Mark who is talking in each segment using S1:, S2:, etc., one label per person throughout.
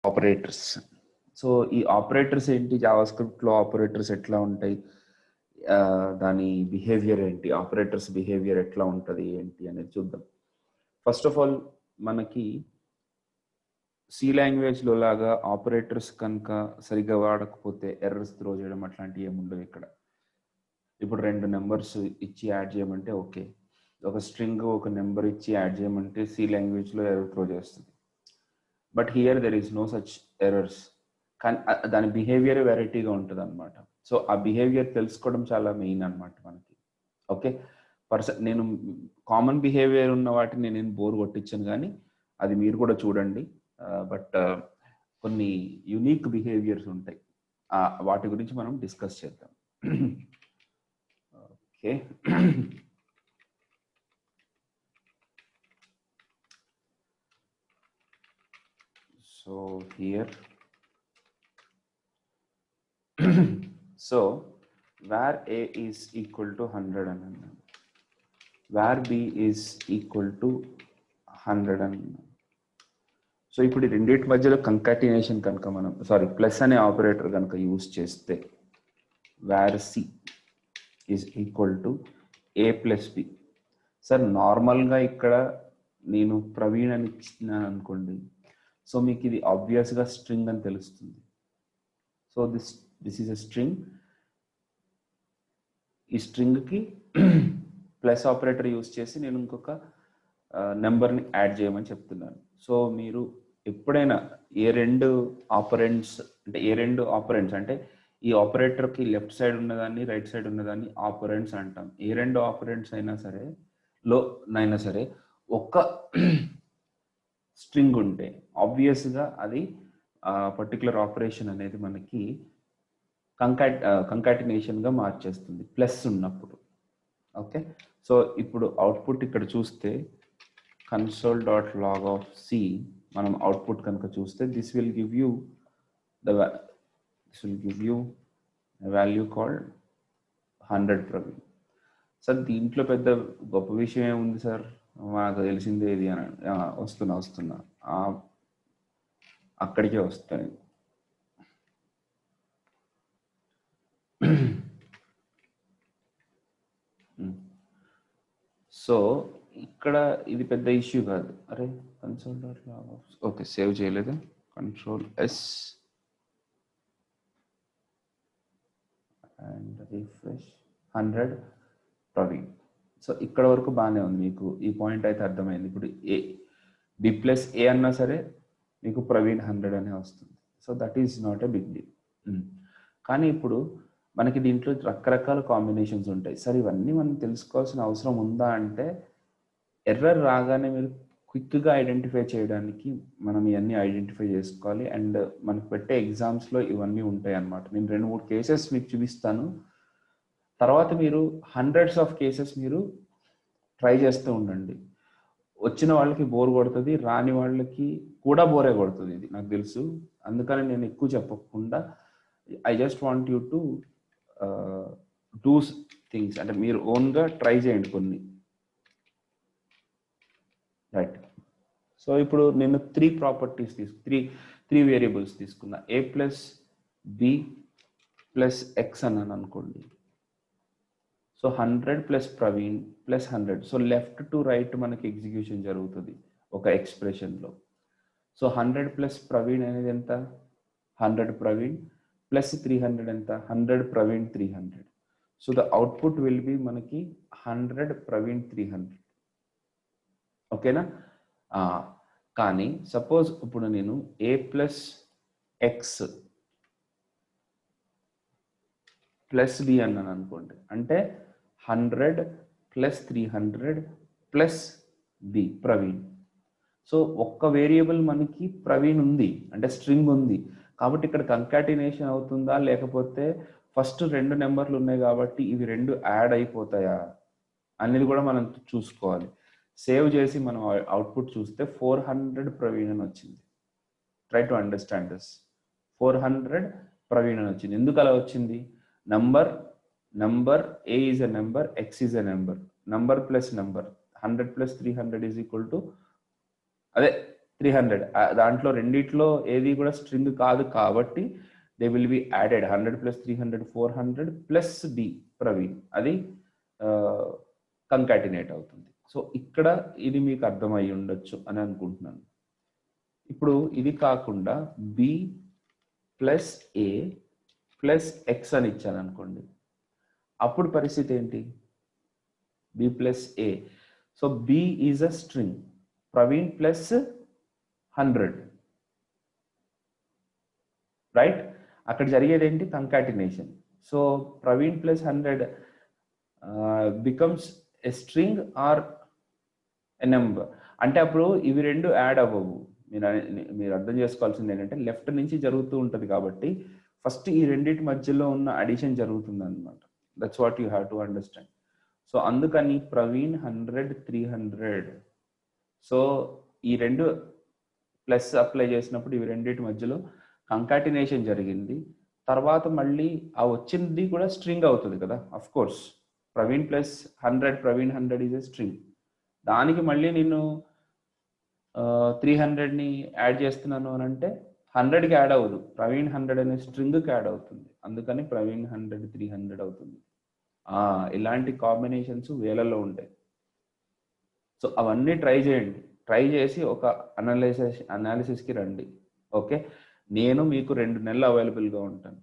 S1: Operators. So ఈ operators ఏంటి, జావాస్క్రిప్ట్లో operators ఎట్లా ఉంటాయి, దాని బిహేవియర్ ఏంటి, ఆపరేటర్స్ బిహేవియర్ ఎట్లా ఉంటుంది ఏంటి అనేది చూద్దాం. ఫస్ట్ ఆఫ్ ఆల్ మనకి సి లాంగ్వేజ్లో లాగా ఆపరేటర్స్ కనుక సరిగ్గా వాడకపోతే ఎర్రర్స్ త్రో చేయడం అట్లాంటివి ఏముండవు ఇక్కడ. ఇప్పుడు 2 నెంబర్స్ ఇచ్చి యాడ్ చేయమంటే ఓకే, ఒక స్ట్రింగ్ ఒక నెంబర్ ఇచ్చి యాడ్ చేయమంటే సి లాంగ్వేజ్లో ఎర్రర్ త్రో చేస్తుంది. But here there is no such errors. కానీ దాని బిహేవియర్ వెరైటీగా ఉంటుంది అనమాట. సో ఆ బిహేవియర్ తెలుసుకోవడం చాలా మెయిన్ అనమాట మనకి. ఓకే, నేను కామన్ బిహేవియర్ ఉన్న వాటిని నేను బోర్ కొట్టించాను, కానీ అది మీరు కూడా చూడండి. బట్ కొన్ని యునిక్ బిహేవియర్స్ ఉంటాయి, వాటి గురించి మనం డిస్కస్ చేద్దాం. Okay, so here so where a is equal to 100 అని అన్నాను, where b is equal to 100 అని అన్నాను. సో ఇప్పుడు ఈ రెండింటి మధ్యలో కంకాటినేషన్ కనుక మనం ప్లస్ అనే ఆపరేటర్ కనుక యూజ్ చేస్తే where c is equal to a plus b. Sir నార్మల్గా ఇక్కడ నేను ప్రవీణ్ అని ఇచ్చినాను అనుకోండి, సో మీకు ఇది ఆబ్వియస్గా స్ట్రింగ్ అని తెలుస్తుంది. So this is a string. ఈ స్ట్రింగ్కి ప్లస్ ఆపరేటర్ యూజ్ చేసి నేను ఇంకొక నెంబర్ని యాడ్ చేయమని చెప్తున్నాను. సో మీరు ఎప్పుడైనా ఏ రెండు ఆపరెంట్స్ అంటే ఈ ఆపరేటర్కి లెఫ్ట్ సైడ్ ఉన్నదాన్ని రైట్ సైడ్ ఉన్నదాన్ని ఆపరెంట్స్ అంటాం. ఏ రెండు ఆపరెంట్స్ అయినా సరే ఒక్క స్ట్రింగ్ ఉంటే ఆబ్వియస్గా అది పర్టికులర్ ఆపరేషన్ అనేది మనకి కంకాటినేషన్గా మార్చేస్తుంది ప్లస్ ఉన్నప్పుడు. ఓకే, సో ఇప్పుడు అవుట్పుట్ ఇక్కడ చూస్తే console.log(c) మనం అవుట్పుట్ కనుక చూస్తే this will give you value called 100 Praveen. Sir దీంట్లో పెద్ద గొప్ప విషయం ఏముంది సార్, మాకు తెలిసిందే ఇది అని వస్తున్నా అక్కడికే వస్తాను. సో ఇక్కడ ఇది పెద్ద ఇష్యూ కాదు. అరే console.log, ఓకే సేవ్ చేయలేదు, Ctrl+S and refresh, 100 Praveen. So ఇక్కడ వరకు బాగానే ఉంది, మీకు ఈ పాయింట్ అయితే అర్థమైంది. ఇప్పుడు b ప్లస్ a అన్నా సరే మీకు ప్రవీణ్ 100 అనే వస్తుంది. So that is not a big deal. కానీ ఇప్పుడు మనకి దీంట్లో రకరకాల కాంబినేషన్స్ ఉంటాయి. సరే ఇవన్నీ మనం తెలుసుకోవాల్సిన అవసరం ఉందా అంటే, ఎర్రర్ రాగానే మీరు క్విక్గా ఐడెంటిఫై చేయడానికి మనం ఇవన్నీ ఐడెంటిఫై చేసుకోవాలి. అండ్ మనకు పెట్టే ఎగ్జామ్స్లో ఇవన్నీ ఉంటాయి అన్నమాట. నేను 2-3 కేసెస్ మీకు చూపిస్తాను, తర్వాత మీరు హండ్రెడ్స్ ఆఫ్ కేసెస్ మీరు ట్రై చేస్తూ ఉండండి. వచ్చిన వాళ్ళకి బోర్ కొడుతుంది, రాని వాళ్ళకి కూడా బోరే కొడుతుంది, ఇది నాకు తెలుసు. అందుకని నేను ఎక్కువ చెప్పకుండా I just want you to do things, అంటే మీరు ఓన్గా ట్రై చేయండి కొన్ని. రైట్, సో ఇప్పుడు నేను 3 ప్రాపర్టీస్ త్రీ వేరియబుల్స్ తీసుకున్నా. a plus b plus x అన్నాను అనుకోండి. So 100 plus Praveen plus 100. So left to right మనకి ఎగ్జిక్యూషన్ జరుగుతుంది ఒక ఎక్స్ప్రెషన్లో. సో 100 ప్లస్ ప్రవీణ్ అనేది ఎంత, 100 ప్రవీణ్ ప్లస్ 300 ఎంత, 100 Praveen 300. So the output will be మనకి 100 ప్రవీణ్ 300. ఓకేనా? కానీ సపోజ్ ఇప్పుడు నేను a plus X plus b అన్నాను అనుకోండి, అంటే 100 plus 300 plus b Praveen. So ఒక్క వేరియబుల్ మనకి ప్రవీణ్ ఉంది, అంటే స్ట్రింగ్ ఉంది. కాబట్టి ఇక్కడ కంకాటినేషన్ అవుతుందా, లేకపోతే ఫస్ట్ 2 నెంబర్లు ఉన్నాయి కాబట్టి ఇవి 2 యాడ్ అయిపోతాయా అనేది కూడా మనం చూసుకోవాలి. సేవ్ చేసి మనం అవుట్పుట్ చూస్తే 400 ప్రవీణ్ అని వచ్చింది. Try to understand this. 400 Praveen అని వచ్చింది. ఎందుకు అలా వచ్చింది? Number a is a number, x is a number, number plus number, 100 plus 300 is equal to, అదే 300 దాంట్లో రెండిట్లో ఏది కూడా స్ట్రింగ్ కాదు కాబట్టి they will be added 100 plus 300 400 plus the Praveen అది కంకాటినేట్ అవుతుంది. సో ఇక్కడ ఇది మీకు అర్థమై ఉండొచ్చు అని అనుకుంటున్నాను. ఇప్పుడు ఇది కాకుండా b plus a plus x అని ఇచ్చాను అనుకోండి, అప్పుడు పరిస్థితి ఏంటి? B plus a. So b is a string, Praveen plus 100, right? అక్కడ జరిగేది ఏంటి? Concatenation. So Praveen plus 100 becomes a string or a number. అంటే అప్పుడు ఇవి రెండు యాడ్ అవ్వవు. మీరు అర్థం చేసుకోవాల్సింది ఏంటంటే లెఫ్ట్ నుంచి జరుగుతూ ఉంటుంది కాబట్టి ఫస్ట్ ఈ రెండింటి మధ్యలో ఉన్న అడిషన్ జరుగుతుంది అనమాట. That's what you have to understand. So అందుకని ప్రవీణ్ 100 300. సో ఈ రెండు ప్లస్ అప్లై చేసినప్పుడు ఇవి రెండింటి మధ్యలో కంకాటినేషన్ జరిగింది. తర్వాత మళ్ళీ ఆ వచ్చింది కూడా స్ట్రింగ్ అవుతుంది కదా, of course. Praveen plus 100 Praveen 100 is a string. దానికి మళ్ళీ నేను 300ని యాడ్ చేస్తున్నాను అని అంటే 100కి యాడ్ అవ్వదు, ప్రవీణ్ 100 అనే స్ట్రింగ్కి యాడ్ అవుతుంది. అందుకని ప్రవీణ్ 100 300 అవుతుంది. ఇలాంటి కాంబినేషన్స్ వేలలో ఉంటాయి. సో అవన్నీ ట్రై చేయండి. ట్రై చేసి ఒక అనాలిసిస్కి రండి. ఓకే, నేను మీకు 2 నెలలు అవైలబుల్గా ఉంటాను.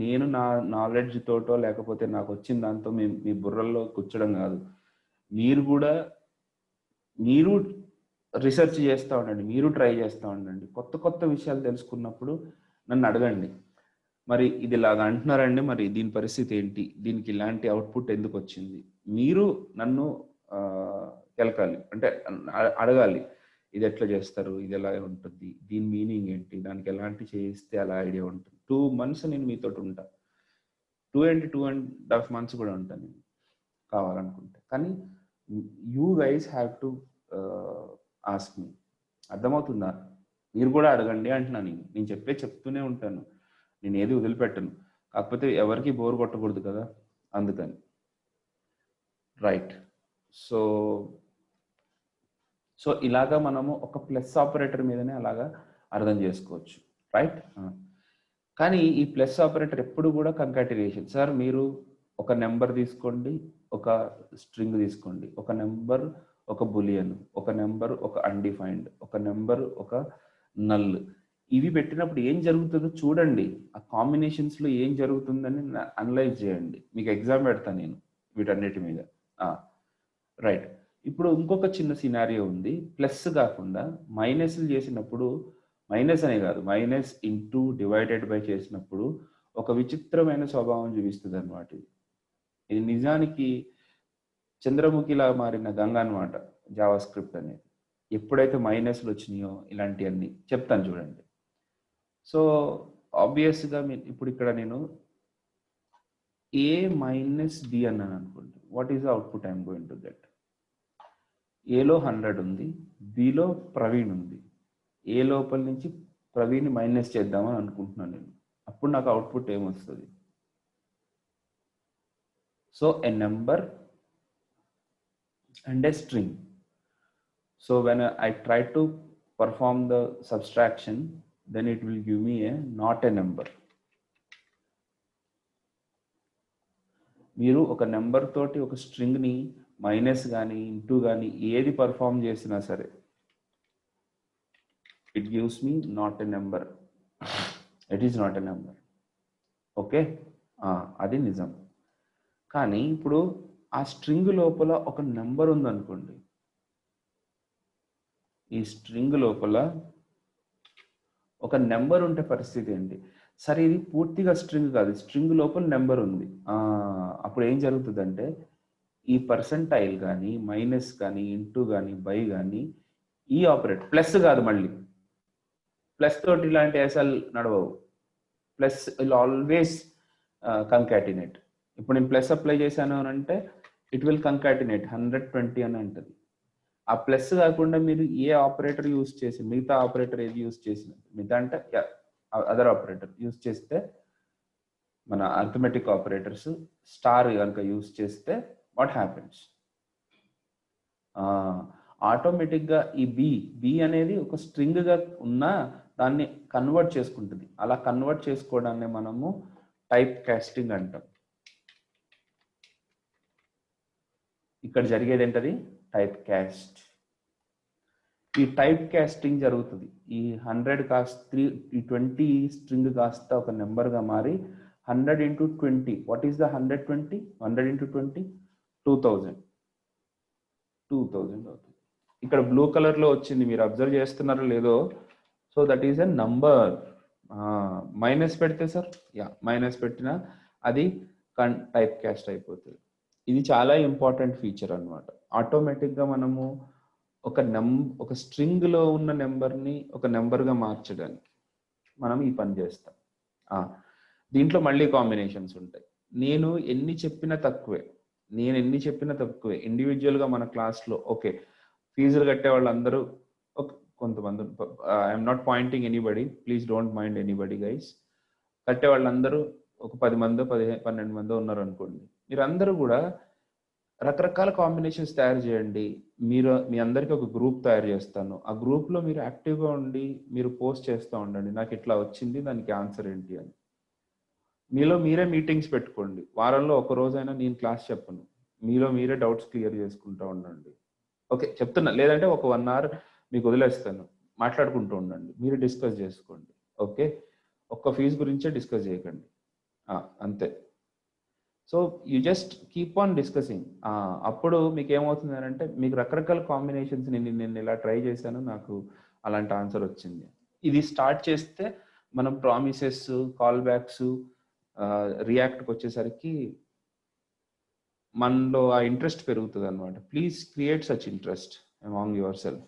S1: నేను నా నాలెడ్జ్ తోటో లేకపోతే నాకు వచ్చిన దాంతో మీ బుర్రల్లో కూర్చోడం కాదు. మీరు రీసెర్చ్ చేస్తూ ఉండండి, మీరు ట్రై చేస్తూ ఉండండి. కొత్త కొత్త విషయాలు తెలుసుకున్నప్పుడు నన్ను అడగండి, మరి ఇది ఇలాగా అంటున్నారండి, మరి దీని పరిస్థితి ఏంటి, దీనికి ఇలాంటి అవుట్పుట్ ఎందుకు వచ్చింది? మీరు నన్ను కెలకాలి, అంటే అడగాలి, ఇది ఎట్లా చేస్తారు, ఇది ఎలా ఉంటుంది, దీని మీనింగ్ ఏంటి, దానికి ఎలాంటి చేయిస్తే అలా ఐడియా ఉంటుంది. 2 months నేను మీతో ఉంటా, 2.5 months కూడా ఉంటాను నేను కావాలనుకుంటే. కానీ you guys have to ask me. అర్థమవుతుందా? మీరు కూడా అడగండి అంటున్నాను. నేను చెప్తూనే ఉంటాను, నేను ఏది వదిలిపెట్టను. కాకపోతే ఎవరికి బోర్ కొట్టకూడదు కదా, అందుకని. రైట్. సో ఇలాగా మనము ఒక ప్లస్ ఆపరేటర్ మీదనే అలాగా అర్థం చేసుకోవచ్చు, రైట్? కానీ ఈ ప్లస్ ఆపరేటర్ ఎప్పుడు కూడా కంకాటినేషన్. సార్ మీరు ఒక నెంబర్ తీసుకోండి, ఒక స్ట్రింగ్ తీసుకోండి, ఒక నెంబర్ ఒక బులియన్, ఒక నెంబర్ ఒక అన్డిఫైన్డ్, ఒక నెంబర్ ఒక నల్. ఇవి పెట్టినప్పుడు ఏం జరుగుతుందో చూడండి, ఆ కాంబినేషన్స్లో ఏం జరుగుతుందని అనలైజ్ చేయండి. మీకు ఎగ్జామ్ పెడతాను నేను వీటన్నిటి మీద. రైట్. ఇప్పుడు ఇంకొక చిన్న సినారియో ఉంది. ప్లస్ కాకుండా మైనస్లు చేసినప్పుడు, మైనస్ అనే కాదు, మైనస్ ఇంటూ డివైడెడ్ బై చేసినప్పుడు ఒక విచిత్రమైన స్వభావం చూపిస్తుంది అనమాట. ఇది నిజానికి చంద్రముఖిలా మారిన గంగ అనమాట జావా స్క్రిప్ట్ అనేది. ఎప్పుడైతే మైనస్లు వచ్చినాయో ఇలాంటివన్నీ చెప్తాను చూడండి. సో ఆబ్వియస్గా ఇప్పుడు ఇక్కడ నేను ఏ మైనస్ డి అన్నాను అనుకోండి, what is the output I'm going to get? ఏలో 100 ఉంది, బిలో ప్రవీణ్ ఉంది. ఏ లోపల నుంచి ప్రవీణ్ మైనస్ చేద్దామని అనుకుంటున్నాను నేను. అప్పుడు నాకు అవుట్పుట్ ఏమొస్తుంది? So a number and a string. So when I try to perform the subtraction, then it will give me a not a number. మీరు ఒక నెంబర్ తోటి ఒక స్ట్రింగ్ని మైనస్ కానీ ఇంటూ కానీ ఏది పర్ఫామ్ చేసినా సరే it gives me not a number. It is not a number. Okay, అది నిజం. కానీ ఇప్పుడు ఆ స్ట్రింగ్ లోపల ఒక నెంబర్ ఉందనుకోండి, ఈ స్ట్రింగ్ లోపల ఒక నెంబర్ ఉంటే పరిస్థితి ఏంటి? సరే ఇది పూర్తిగా స్ట్రింగ్ కాదు, స్ట్రింగ్ లోపల నెంబర్ ఉంది. అప్పుడు ఏం జరుగుతుందంటే ఈ పర్సెంటైల్ కానీ మైనస్ కానీ ఇంటూ కానీ బై కానీ ఈ ఆపరేటర్ ప్లస్ కాదు, మళ్ళీ ప్లస్ తోటి ఇలాంటి అసలు నడవవు. Plus will always concatenate. ఇప్పుడు నేను ప్లస్ అప్లై చేశాను అని అంటే ఇట్ విల్ కంకాటినేట్ 120 అని అంటది. ఆ ప్లస్ కాకుండా మీరు ఏ ఆపరేటర్ యూజ్ చేసి, మిగతా ఆపరేటర్ ఏది యూజ్ చేసిన, మిగతా అంటే అదర్ ఆపరేటర్ యూజ్ చేస్తే, మన అర్థమెటిక్ ఆపరేటర్స్ స్టార్ కనుక యూజ్ చేస్తే వాట్ హ్యాపెన్స్? ఆటోమేటిక్గా ఈ బి అనేది ఒక స్ట్రింగ్గా ఉన్న దాన్ని కన్వర్ట్ చేసుకుంటుంది. అలా కన్వర్ట్ చేసుకోవడాన్ని మనము టైప్ కాస్టింగ్ అంటాం. ఇక్కడ జరిగేది ఏంటది? Type cast. ఈ టైప్ కాస్టింగ్ జరుగుతుంది. ఈ 100 కాస్త ఈ 20 స్ట్రింగ్ కాస్త ఒక నెంబర్గా మారి 100 into 20. What is the 120? 100 into 20 2000 అవుతుంది. ఇక్కడ బ్లూ కలర్లో వచ్చింది, మీరు అబ్జర్వ్ చేస్తున్నారో లేదో. So that is a number. Minus పెడితే సార్, మైనస్ పెట్టినా అది టైప్ కాస్ట్ అయిపోతుంది. ఇది చాలా ఇంపార్టెంట్ ఫీచర్ అనమాట. ఆటోమేటిక్గా మనము ఒక స్ట్రింగ్లో ఉన్న నెంబర్ని ఒక నెంబర్గా మార్చడానికి మనం ఈ పని చేస్తాం. దీంట్లో మళ్ళీ కాంబినేషన్స్ ఉంటాయి. నేను ఎన్ని చెప్పినా తక్కువే. ఇండివిజువల్గా మన క్లాస్లో ఓకే ఫీజులు కట్టే వాళ్ళందరూ కొంతమంది, I'm not Poynting anybody, please don't mind anybody guys. కట్టే వాళ్ళందరూ ఒక 10 మందో 12 మందో ఉన్నారు అనుకోండి. మీరందరూ కూడా రకరకాల కాంబినేషన్స్ తయారు చేయండి. మీ అందరికీ ఒక గ్రూప్ తయారు చేస్తాను. ఆ గ్రూప్లో మీరు యాక్టివ్గా ఉండి మీరు పోస్ట్ చేస్తూ ఉండండి, నాకు ఇట్లా వచ్చింది, దానికి ఆన్సర్ ఏంటి అని. మీలో మీరే మీటింగ్స్ పెట్టుకోండి. వారంలో ఒక రోజైనా నేను క్లాస్ చెప్పను, మీలో మీరే డౌట్స్ క్లియర్ చేసుకుంటూ ఉండండి. ఓకే చెప్తున్నా, లేదంటే ఒక 1 hour మీకు వదిలేస్తాను, మాట్లాడుకుంటూ ఉండండి, మీరు డిస్కస్ చేసుకోండి. ఓకే, ఒక్క ఫీజు గురించే డిస్కస్ చేయకండి, అంతే. So you just keep on discussing. అప్పుడు మీకు ఏమవుతుంది అంటే మీకు రకరకాల కాంబినేషన్స్ నేను ఇలా ట్రై చేశాను, నాకు అలాంటి ఆన్సర్ వచ్చింది. ఇది స్టార్ట్ చేస్తే మనం ప్రామిసెస్, కాల్ బ్యాక్స్, రియాక్ట్కి వచ్చేసరికి మనలో ఆ ఇంట్రెస్ట్ పెరుగుతుంది అనమాట. Please create such interest among your self.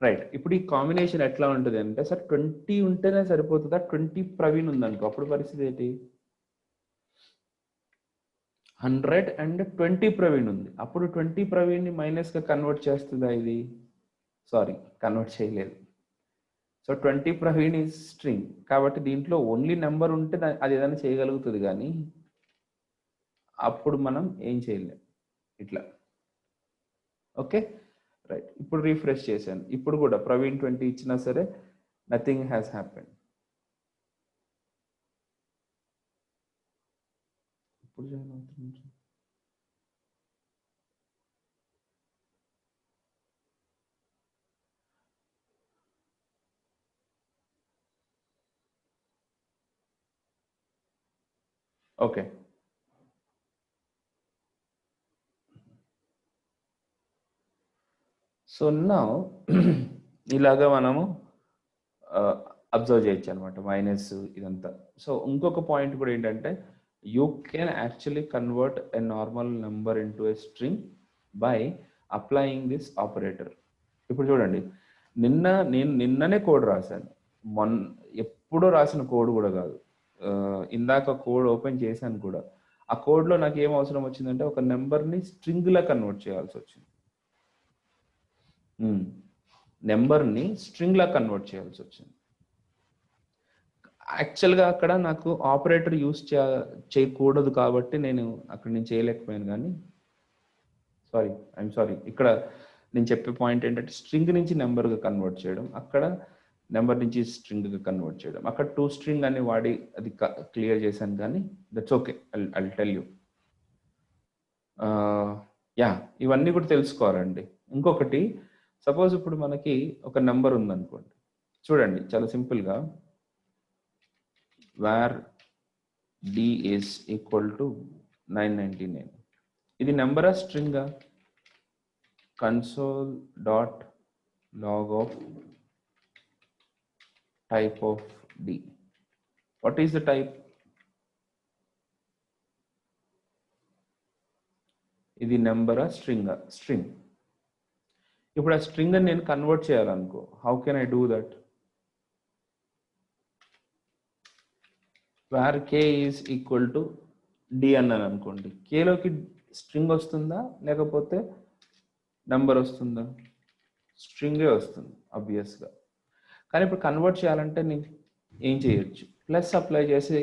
S1: Right, ఇప్పుడు ఈ కాంబినేషన్ ఎట్లా ఉంటుంది అంటే, సార్ 20 ఉంటేనే సరిపోతుందా? 20 ప్రవీణ్ ఉందనుకో, అప్పుడు పరిస్థితి ఏంటి? 100 and 20 ప్రవీణ్ ఉంది, అప్పుడు 20 ప్రవీణ్ని మైనస్గా కన్వర్ట్ చేస్తుందా ఇది? సారీ, కన్వర్ట్ చేయలేదు. సో 20 ప్రవీణ్ ఈజ్ స్ట్రింగ్ కాబట్టి దీంట్లో ఓన్లీ నెంబర్ ఉంటే అది ఏదైనా చేయగలుగుతుంది, కానీ అప్పుడు మనం ఏం చేయలేం ఇట్లా. ఓకే రైట్, ఇప్పుడు రీఫ్రెష్ చేశాను, ఇప్పుడు కూడా ప్రవీణ్ 20 ఇచ్చినా సరే నథింగ్ హ్యాస్ హ్యాపెండ్. ఇప్పుడు జాయిన్ అవుతుంది. ఓకే, సో నా ఇలాగా మనము అబ్జర్వ్ చేయొచ్చు అనమాట, మైనస్ ఇదంతా. సో ఇంకొక పాయింట్ కూడా ఏంటంటే, you can actually convert a normal number into a string by applying this operator. ఇప్పుడు చూడండి, నిన్ననే కోడ్ రాశాను, ఎప్పుడో రాసిన కోడ్ కూడా కాదు, ఇందాక కోడ్ ఓపెన్ చేశాను కూడా. ఆ కోడ్లో నాకు ఏం అవసరం వచ్చిందంటే, ఒక నెంబర్ని స్ట్రింగ్లా కన్వర్ట్ చేయాల్సి వచ్చింది. నెంబర్ని స్ట్రింగ్లా కన్వర్ట్ చేయాల్సి వచ్చింది. యాక్చువల్గా అక్కడ నాకు ఆపరేటర్ యూస్ చేయకూడదు కాబట్టి నేను అక్కడ నేను చేయలేకపోయాను. కానీ ఐఎమ్ సారీ, ఇక్కడ నేను చెప్పే పాయింట్ ఏంటంటే, స్ట్రింగ్ నుంచి నెంబర్గా కన్వర్ట్ చేయడం, అక్కడ నెంబర్ నుంచి స్ట్రింగ్గా కన్వర్ట్ చేయడం. అక్కడ 2 స్ట్రింగ్ అని వాడి అది క్లియర్ చేశాను, కానీ that's okay, I'll tell you. ఇవన్నీ కూడా తెలుసుకోవాలండి. ఇంకొకటి, సపోజ్ ఇప్పుడు మనకి ఒక నెంబర్ ఉందనుకోండి, చూడండి చాలా సింపుల్గా, where d is equal to 999. ఇది నెంబరా స్ట్రింగా? console dot log of type of d. What is the type? ఇది నెంబరా స్ట్రింగా? స్ట్రింగ్. ఇప్పుడు ఆ స్ట్రింగ్ నేను కన్వర్ట్ చేయాలనుకో, how can I do that? where k is equal to d అన్నాను అనుకోండి, కేలోకి స్ట్రింగ్ వస్తుందా లేకపోతే నెంబర్ వస్తుందా? స్ట్రింగే వస్తుంది ఆబ్వియస్గా. కానీ ఇప్పుడు కన్వర్ట్ చేయాలంటే నేను ఏం చేయొచ్చు? ప్లస్ అప్లై చేసి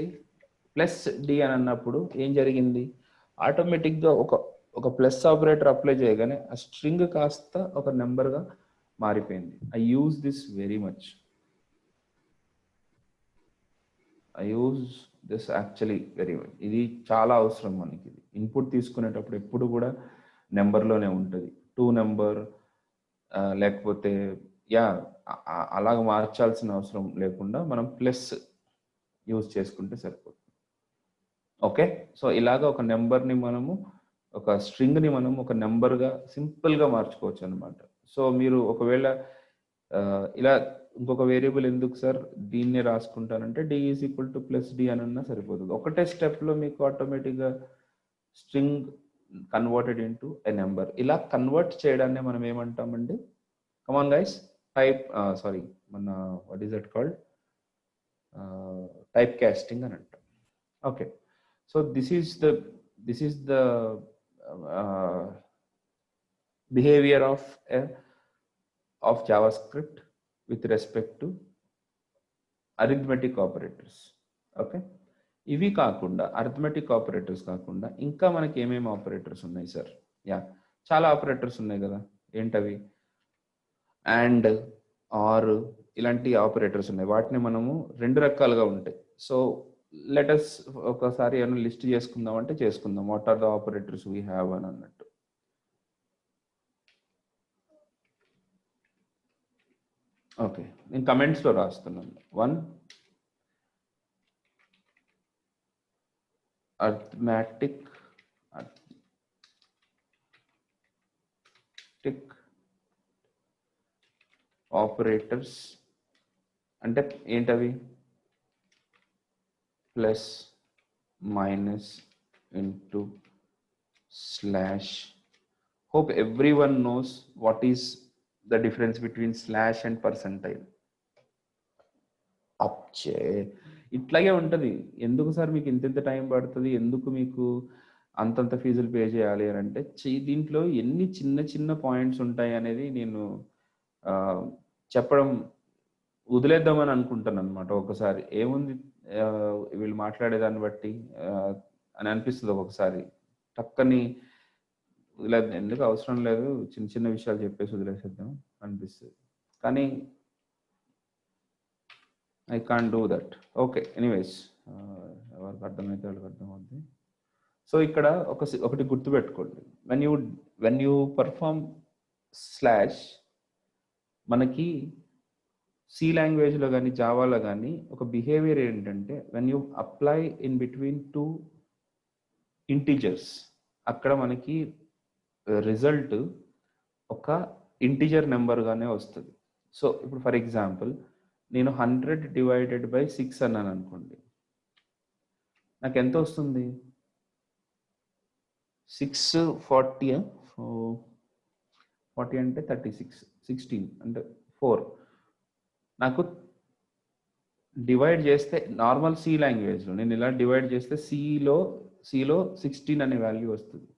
S1: ప్లస్ డి అని అన్నప్పుడు ఏం జరిగింది? ఆటోమేటిక్గా ఒక ఒక ప్లస్ ఆపరేటర్ అప్లై చేయగానే ఆ స్ట్రింగ్ కాస్త ఒక నెంబర్గా మారిపోయింది. I use this very much. I use this actually very much. ఇది చాలా అవసరం మనకి. ఇన్పుట్ తీసుకునేటప్పుడు ఎప్పుడు కూడా నెంబర్లోనే ఉంటుంది. 2 నెంబర్ లేకపోతే అలాగ మార్చాల్సిన అవసరం లేకుండా మనం ప్లస్ యూజ్ చేసుకుంటే సరిపోతుంది. ఓకే, సో ఇలాగ ఒక నెంబర్ని మనము ఒక స్ట్రింగ్ని మనం ఒక నెంబర్గా సింపుల్గా మార్చుకోవచ్చు అనమాట. సో మీరు ఒకవేళ ఇలా ఇంకొక వేరియబుల్ ఎందుకు సార్ దీన్నే రాసుకుంటానంటే D is equal to plus D అని అన్నా సరిపోతుంది. ఒకటే స్టెప్లో మీకు ఆటోమేటిక్గా string converted into a number. ఇలా కన్వర్ట్ చేయడాన్ని మనం ఏమంటామండి? కమాన్ గైస్, మన what is that called? Type casting అని అంటాం. Okay, so this is the behaviour of JavaScript with respect to arithmetic operators. Okay, ఇవి కాకుండా అరిథమెటిక్ ఆపరేటర్స్ కాకుండా ఇంకా మనకి ఏమేమి ఆపరేటర్స్ ఉన్నాయి సార్? చాలా ఆపరేటర్స్ ఉన్నాయి కదా. ఏంటవి? అండ్, ఆర్ ఇలాంటి ఆపరేటర్స్ ఉన్నాయి. వాటిని మనము 2 రకాలుగా ఉంటాయి. సో లెటస్ ఒకసారి ఏమైనా లిస్ట్ చేసుకుందాం అంటే చేసుకుందాం. What are the operators we have అని అన్నట్టు. ఓకే, నేను కమెంట్స్లో రాస్తున్నాను. 1 arithmetic ఆపరేటర్స్ అంటే ఏంటవి? Plus, minus, into, slash. Hope everyone knows what is the difference between slash and percentile. అచ్చే, ఇట్లాగే ఉంటుంది. ఎందుకు సార్ మీకు ఇంత టైం పడుతుంది, ఎందుకు మీకు అంతంత ఫీజులు పే చేయాలి అని అంటే, దీంట్లో ఎన్ని చిన్న చిన్న పాయింట్స్ ఉంటాయి అనేది నేను చెప్పడం వదిలేద్దామని అనుకుంటాను అనమాట. ఒకసారి ఏముంది వీళ్ళు మాట్లాడేదాన్ని బట్టి అని అనిపిస్తుంది. ఒక్కొక్కసారి టక్కని వదిలేదు, ఎందుకు అవసరం లేదు, చిన్న చిన్న విషయాలు చెప్పేసి వదిలేసేద్దాం అనిపిస్తుంది. కానీ I can't do that. Okay, anyways, ఎవరికి అర్థమైతే వాళ్ళకి అర్థమవుతుంది. సో ఇక్కడ ఒకటి గుర్తుపెట్టుకోండి. వెన్ యూ పర్ఫామ్ స్లాష్, మనకి సి లాంగ్వేజ్లో కానీ జావాలో కానీ ఒక బిహేవియర్ ఏంటంటే, when you apply in between 2 integers, అక్కడ మనకి రిజల్ట్ ఒక ఇంటీజర్ నెంబర్గానే వస్తుంది. సో ఇప్పుడు ఫర్ ఎగ్జాంపుల్ నేను 100 డివైడెడ్ బై 6 అన్నాను అనుకోండి, నాకు ఎంత వస్తుంది? 640 40 అంటే 36, 16 అంటే 4. నాకు డివైడ్ చేస్తే నార్మల్ సి లాంగ్వేజ్లో నేను ఇలా డివైడ్ చేస్తే సిలో 16 అనే వాల్యూ వస్తుంది.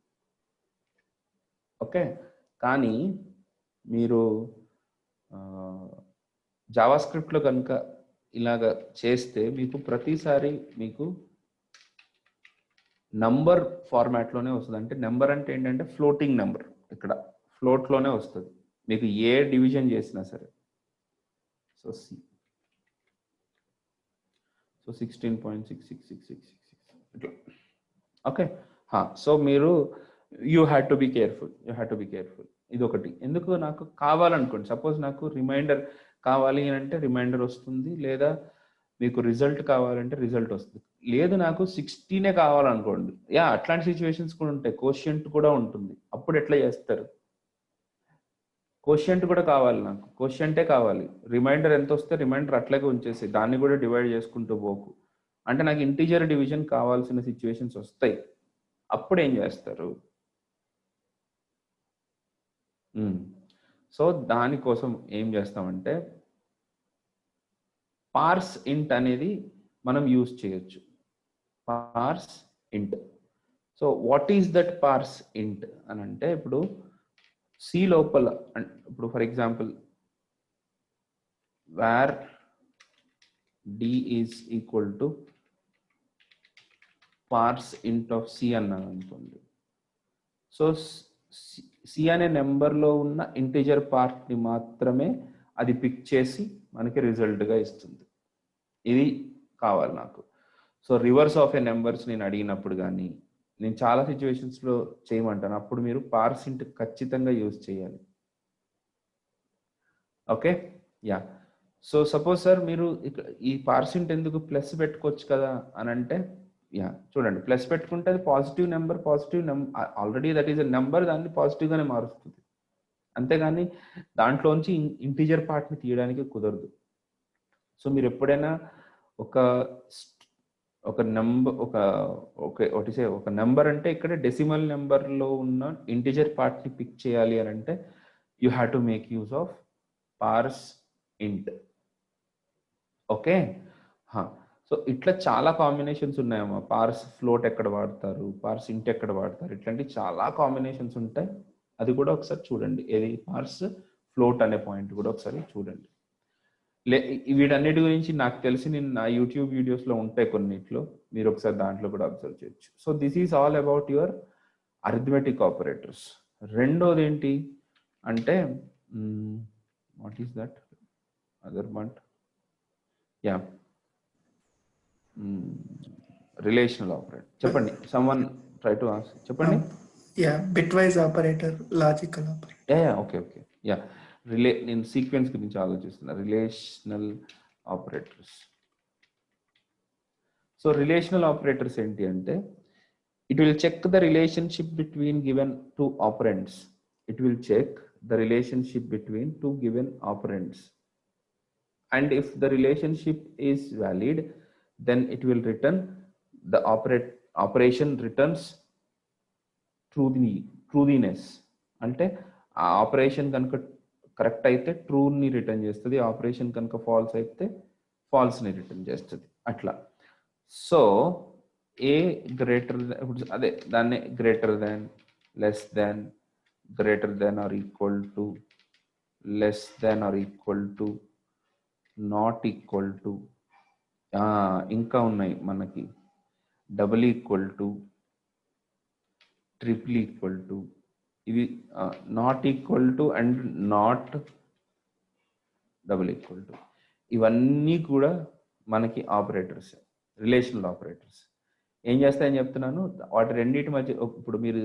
S1: ఓకే, కానీ మీరు జావాస్క్రిప్ట్లో కనుక ఇలాగ చేస్తే మీకు ప్రతిసారి మీకు నంబర్ ఫార్మాట్లోనే వస్తుంది. అంటే నెంబర్ అంటే ఏంటంటే ఫ్లోటింగ్ నెంబర్, ఇక్కడ ఫ్లోట్లోనే వస్తుంది మీకు ఏ డివిజన్ చేసినా సరే. సో 16.6666 ఇట్లా. ఓకే, సో మీరు you had to be careful. ఇది ఒకటి. ఎందుకు నాకు కావాలనుకోండి, సపోజ్ నాకు రిమైండర్ కావాలి అని అంటే రిమైండర్ వస్తుంది, లేదా మీకు రిజల్ట్ కావాలంటే రిజల్ట్ వస్తుంది. లేదు నాకు 16 కావాలనుకోండి, అట్లాంటి సిచ్యువేషన్స్ కూడా ఉంటాయి. కోషియంట్ కూడా ఉంటుంది. అప్పుడు ఎట్లా చేస్తారు? కోషియంట్ కూడా కావాలి, నాకు కోషియంటే కావాలి. రిమైండర్ ఎంత వస్తే రిమైండర్ అట్లాగే ఉంచేసి దాన్ని కూడా డివైడ్ చేసుకుంటూ పోకు అంటే నాకు ఇంటీజర్ డివిజన్ కావాల్సిన సిచ్యువేషన్స్ వస్తాయి. అప్పుడు ఏం చేస్తారు? సో దానికోసం ఏం చేస్తామంటే పార్స్ ఇంట్ అనేది మనం యూజ్ చేయొచ్చు. Parse int. So what is that parse int అని అంటే, ఇప్పుడు సి లోపల, ఇప్పుడు for example where D is equal to parse int of C అన్నాను అనుకోండి. సో సి అనే నెంబర్లో ఉన్న ఇంటీజర్ పార్ట్ని మాత్రమే అది పిక్ చేసి మనకి రిజల్ట్గా ఇస్తుంది. ఇది కావాలి నాకు. So reverse of A numbers నేను అడిగినప్పుడు కానీ నేను చాలా సిచ్యువేషన్స్లో చేయమంటాను, అప్పుడు మీరు పార్సింట్ ఖచ్చితంగా యూజ్ చేయాలి. Okay, yeah. So suppose sir మీరు ఈ పార్సింట్ ఎందుకు ప్లస్ పెట్టుకోవచ్చు కదా అని అంటే, యా చూడండి, ప్లస్ పెట్టుకుంటే అది positive number, already that is a number, దాన్ని పాజిటివ్గానే మారుస్తుంది. అంతేగాని దాంట్లోంచి ఇంటీజర్ పార్ట్ని తీయడానికి కుదరదు. సో మీరు ఎప్పుడైనా ఒక నెంబర్ ఒక నెంబర్ అంటే ఇక్కడ డెసిమల్ నెంబర్లో ఉన్న ఇంటీజర్ పార్ట్ని పిక్ చేయాలి అని అంటే you have to make use of parse int. Okay, so ఇట్లా చాలా కాంబినేషన్స్ ఉన్నాయమ్మా. పార్స్ ఫ్లోట్ ఎక్కడ వాడతారు, పార్స్ ఇంట్ ఎక్కడ వాడతారు, ఇట్లాంటి చాలా కాంబినేషన్స్ ఉంటాయి. అది కూడా ఒకసారి చూడండి, ఏది పార్స్ ఫ్లోట్ అనే పాయింట్ కూడా ఒకసారి చూడండి. వీటన్నిటి గురించి నాకు తెలిసి నేను నా యూట్యూబ్ వీడియోస్లో ఉంటాయి కొన్నిట్లో, మీరు ఒకసారి దాంట్లో కూడా అబ్జర్వ్ చేయొచ్చు. So this is all about your arithmetic operators. రెండోది ఏంటి అంటే వాట్ ఈస్ దట్ అదర్ మంట్, యా రిలేషనల్ ఆపరేటర్. చెప్పండి, సమ్వన్ ట్రై టు ఆన్సర్, చెప్పండి.
S2: Yeah bitwise operator, logical operator.
S1: Yeah okay okay, yeah నేను సీక్వెన్స్ గురించి ఆలోచిస్తున్నా. Relational operators. So relational operators ఏంటి అంటే, it will check the relationship between given two operands. It will check the relationship between two given operands. And if the relationship is valid, then it will return the operation returns truthiness. అంటే ఆ operation కనుక correct అయితే ట్రూని return చేస్తుంది, operation కనుక falls అయితే ఫాల్స్ని return చేస్తుంది, అట్లా. So a greater ఇప్పుడు అదే దాన్ని greater than, less than, greater than or equal to, less than or equal to, not equal to, ఇంకా ఉన్నాయి మనకి double equal to, triple equal to, ఇవి not equal to and not double equal to, ఇవన్నీ కూడా మనకి operators, relational operators. ఏం చేస్తాయని చెప్తున్నాను, వాటి రెండింటి మధ్య ఇప్పుడు మీరు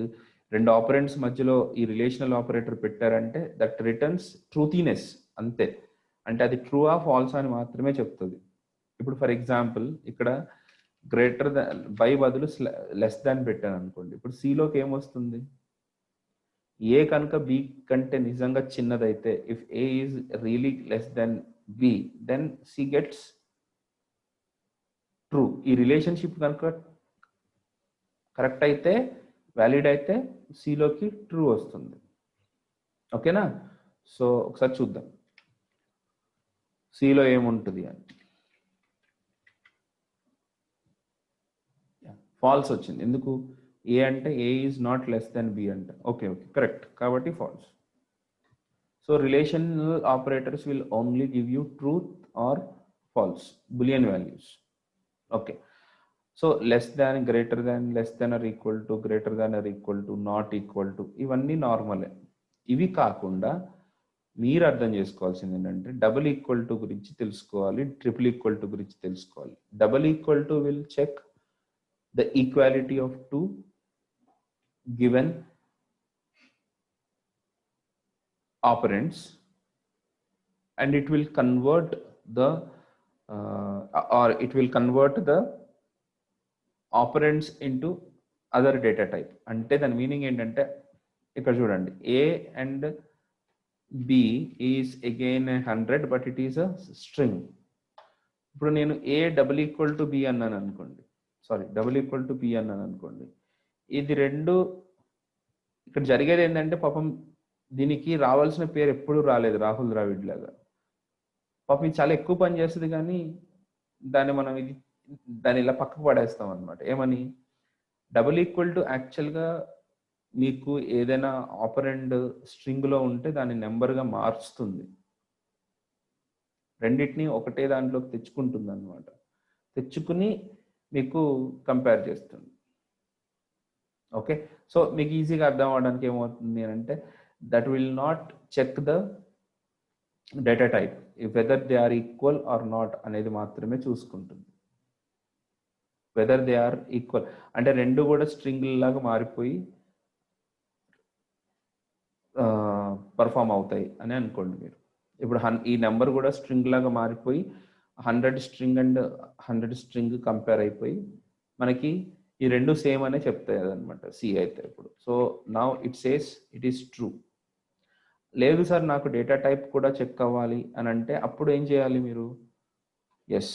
S1: రెండు ఆపరెంట్స్ మధ్యలో ఈ రిలేషనల్ ఆపరేటర్ పెట్టారంటే దట్ రిటర్న్స్ ట్రూతీనెస్, అంతే. అంటే అది ట్రూ ఆ ఫాల్స్ అని మాత్రమే చెప్తుంది. ఇప్పుడు ఫర్ ఎగ్జాంపుల్ ఇక్కడ గ్రేటర్ దాన్ బై బదులు లెస్ దాన్ పెట్టాను అనుకోండి, ఇప్పుడు సిలోకి ఏమొస్తుంది, ఏ కనుక బి కంటే నిజంగా చిన్నదైతే, if A is really less than B, then C gets true. ఈ రిలేషన్షిప్ కనుక కరెక్ట్ అయితే, వ్యాలిడ్ అయితే సిలోకి ట్రూ వస్తుంది. ఓకేనా? సో ఒకసారి చూద్దాం సిలో ఏముంటుంది అని. ఫాల్స్ వచ్చింది, ఎందుకు? ఏ అంటే A is not less than B అంట. ఓకే ఓకే కరెక్ట్, కాబట్టి false. So relational operators will only give you truth or false, boolean values. Okay, so less than, greater than, less than or equal to, greater than or equal to, not equal to, ఇవన్నీ నార్మలే. ఇవి కాకుండా మీరు అర్థం చేసుకోవాల్సింది ఏంటంటే double equal to గురించి తెలుసుకోవాలి, ట్రిపుల్ ఈక్వల్ టు గురించి తెలుసుకోవాలి. Double equal to will check the equality of two given operands and it will convert the operands into other data type. అంటే దాని మీనింగ్ ఏంటంటే ఇక్కడ చూడండి, a and b is again 100 but it is a string. ఇప్పుడు నేను a double equal to b అన్నాను అనుకోండి, double equal to be అన్నాను అనుకోండి, ఇది రెండు ఇక్కడ జరిగేది ఏంటంటే పాపం దీనికి రావాల్సిన పేరు ఎప్పుడూ రాలేదు, రాహుల్ ద్రావిడ్ లాగా. పాపం ఇది చాలా ఎక్కువ పని చేస్తుంది, కానీ దాన్ని ఇలా పక్కకు పడేస్తాం అనమాట. ఏమని? డబుల్ ఈక్వల్ టు యాక్చువల్గా మీకు ఏదైనా ఆపరెండ్ స్ట్రింగ్లో ఉంటే దాన్ని నెంబర్గా మార్చుతుంది, రెండింటిని ఒకటే దాంట్లోకి తెచ్చుకుంటుంది అనమాట. తెచ్చుకుని మీకు కంపేర్ చేస్తుంది. ఓకే, సో మీకు ఈజీగా అర్థం అవడానికి ఏమవుతుంది అంటే that will not check the data type whether they are equal or not అనేది మాత్రమే చూసుకుంటుంది. వెదర్ దే ఆర్ ఈక్వల్ అంటే రెండు కూడా స్ట్రింగ్ లాగా మారిపోయి పర్ఫామ్ అవుతాయి అని అనుకోండి మీరు. ఇప్పుడు ఈ నెంబర్ కూడా స్ట్రింగ్ లాగా మారిపోయి 100 స్ట్రింగ్ అండ్ 100 స్ట్రింగ్ కంపేర్ అయిపోయి మనకి ఈ రెండు సేమ్ అనే చెప్తాయి అదనమాట సి అయితే. ఇప్పుడు so now it says it is true. లేదు సార్ నాకు డేటా టైప్ కూడా చెక్ అవ్వాలి అని అంటే అప్పుడు ఏం చేయాలి మీరు? Yes,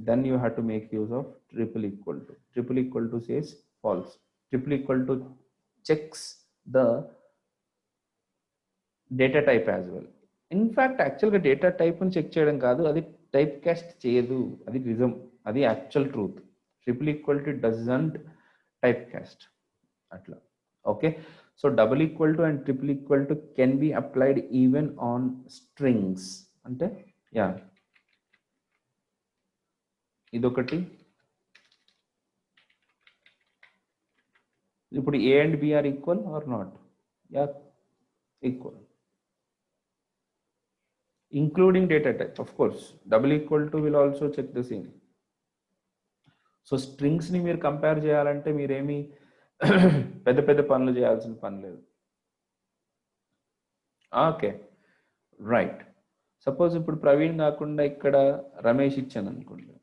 S1: then you have to make use of triple equal to. Triple equal to says false. Triple equal to checks the data type as well. In fact యాక్చువల్గా డేటా టైప్ని చెక్ చేయడం కాదు, అది టైప్ కాస్ట్ చేయదు, అది నిజం, అది actual truth. Triple equal to doesn't type cast అట్లా. Okay, so double equal to and triple equal to can be applied even on strings. అంటే యా ఇదొకటి. ఇప్పుడు a and b are equal or not? Yeah equal, including data type, of course. Double equal to will also check the same. So స్ట్రింగ్స్ని మీరు compare చేయాలంటే మీరేమి పెద్ద పెద్ద పనులు చేయాల్సిన పని లేదు. ఓకే రైట్, సపోజ్ ఇప్పుడు ప్రవీణ్ కాకుండా ఇక్కడ రమేష్ ఇచ్చాను అనుకోండి,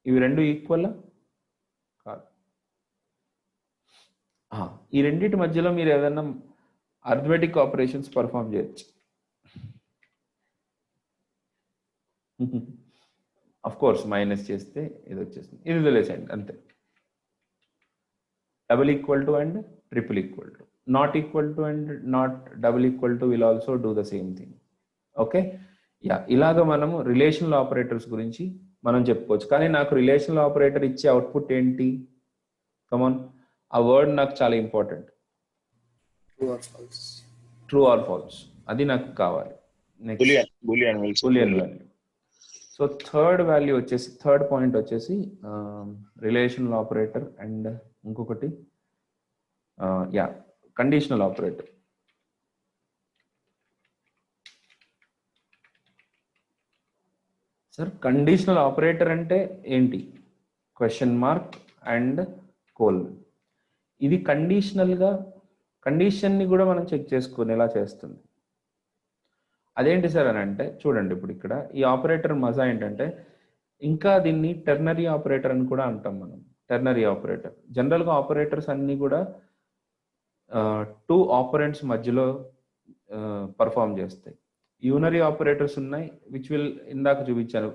S1: ఇవి రెండు ఈక్వల్ కాదు. ఈ రెండింటి మధ్యలో మీరు ఏదైనా అర్థమెటిక్ ఆపరేషన్స్ పర్ఫామ్ చేయొచ్చు. అఫ్ కోర్స్ మైనస్ చేస్తే ఇది వచ్చేస్తుంది, ఇది వదిలేసేయండి అంతే. Double equal to and triple equal to, not equal to and not double equal to will also do the same thing. Okay, yeah ఇలాగ మనము రిలేషనల్ ఆపరేటర్స్ గురించి మనం చెప్పుకోవచ్చు. కానీ నాకు రిలేషనల్ ఆపరేటర్ ఇచ్చే అవుట్పుట్ ఏంటి? కమాన్, ఆ వర్డ్ నాకు చాలా important.
S2: True or false.
S1: True or false, అది నాకు కావాలి.
S3: Boolean
S1: value. So third value వచ్చేసి, థర్డ్ పాయింట్ వచ్చేసి రిలేషనల్ ఆపరేటర్ అండ్ ఇంకొకటి yeah conditional operator. Sir conditional operator అంటే ఏంటి? Question mark and colon. ఇది కండిషనల్గా కండిషన్ని కూడా మనం చెక్ చేసుకునేలా చేస్తుంది. అదేంటి సార్ అని అంటే చూడండి, ఇప్పుడు ఇక్కడ ఈ ఆపరేటర్ మజా ఏంటంటే ఇంకా దీన్ని టెర్నరీ ఆపరేటర్ అని కూడా అంటాం మనం. టెర్నరీ ఆపరేటర్ జనరల్గా ఆపరేటర్స్ అన్నీ కూడా టూ ఆపరెంట్స్ మధ్యలో పర్ఫామ్ చేస్తాయి. యూనరీ ఆపరేటర్స్ ఉన్నాయి విచ్ విల్ ఇందాక చూపించాను,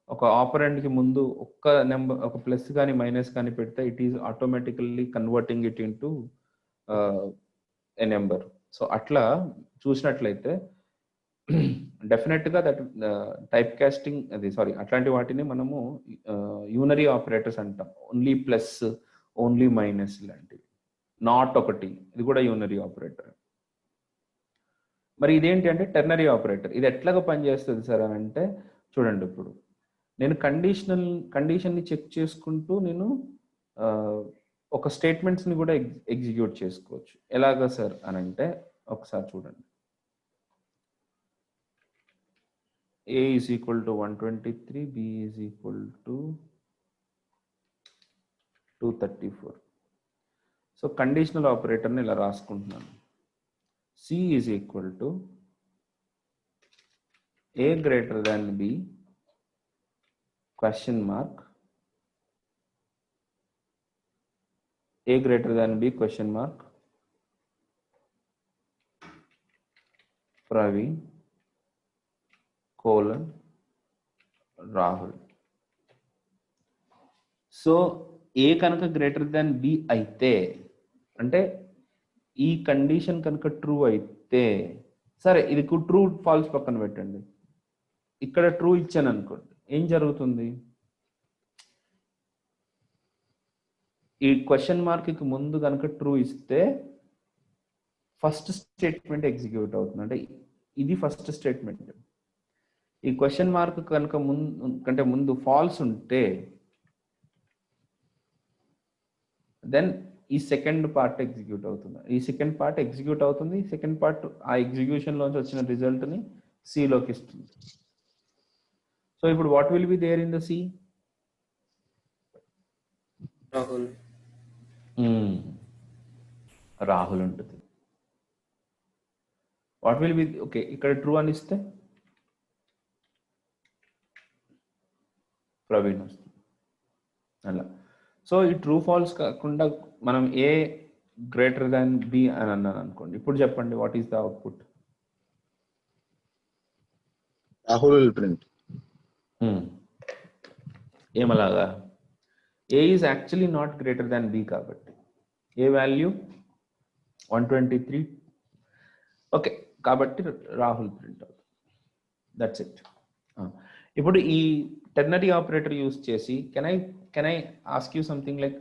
S1: ఒక ఆపరెంట్కి ముందు ఒక్క నెంబర్, ఒక ప్లస్ కానీ మైనస్ కానీ పెడితే it is automatically converting it in to a number. So అట్లా చూసినట్లయితే డెఫినెట్గా దట్ టైప్ కాస్టింగ్ అట్లాంటి వాటిని మనము యూనరీ ఆపరేటర్స్ అంటాం. ఓన్లీ ప్లస్, ఓన్లీ మైనస్ లాంటివి. నాట్ ఒకటి, ఇది కూడా యూనరీ ఆపరేటర్. మరి ఇదేంటి అంటే టెర్నరీ ఆపరేటర్. ఇది ఎట్లాగా పనిచేస్తుంది సార్ అని అంటే చూడండి, ఇప్పుడు నేను కండిషన్ని చెక్ చేసుకుంటూ నేను ఒక స్టేట్మెంట్స్ని కూడా ఎగ్జిక్యూట్ చేసుకోవచ్చు. ఎలాగా సార్ అని అంటే ఒకసారి చూడండి. A is equal to 123, B is equal to 234. So conditional ఆపరేటర్ని ఇలా రాసుకుంటున్నాను. C is equal to A greater than B question mark, A greater than B question mark, Praveen colon Rahul. So A కనుక greater than B అయితే, అంటే ఈ condition కనుక true అయితే, సరే ఇది ట్రూ ఫాల్స్ పక్కన పెట్టండి, ఇక్కడ ట్రూ ఇచ్చాను అనుకోండి, ఏం జరుగుతుంది? ఈ క్వశ్చన్ మార్క్కి ముందు కనుక ట్రూ ఇస్తే ఫస్ట్ స్టేట్మెంట్ ఎగ్జిక్యూట్ అవుతుంది. అంటే ఇది ఫస్ట్ స్టేట్మెంట్. ఈ క్వశ్చన్ మార్క్ కనుక ముందు ఫాల్స్ ఉంటే దెన్ ఈ సెకండ్ పార్ట్ ఎగ్జిక్యూట్ అవుతుంది, ఈ సెకండ్ పార్ట్ ఎగ్జిక్యూట్ అవుతుంది, సెకండ్ పార్ట్ ఆ ఎగ్జిక్యూషన్లోంచి వచ్చిన రిజల్ట్ని సిలోకి ఇస్తుంది. సో ఇప్పుడు what will be there in the c? Rahul ఉంటుంది. వాట్ విల్ బి, ఓకే ఇక్కడ ట్రూ అని ఇస్తే ప్రవీణ్ వస్తుంది అలా. సో ఈ ట్రూ ఫాల్స్ కాకుండా మనం ఏ గ్రేటర్ దాన్ బి అని అన్నాను అనుకోండి, ఇప్పుడు చెప్పండి what is the output?
S3: Rahul will print.
S1: ఏమలాగా? A is actually not greater than B కాబట్టి ఏ వాల్యూ 123, ఓకే కాబట్టి రాహుల్ ప్రింట్ అవుతుంది. That's it. ఇప్పుడు ఈ టెర్నరీ ఆపరేటర్ యూస్ చేసి can I ask you something like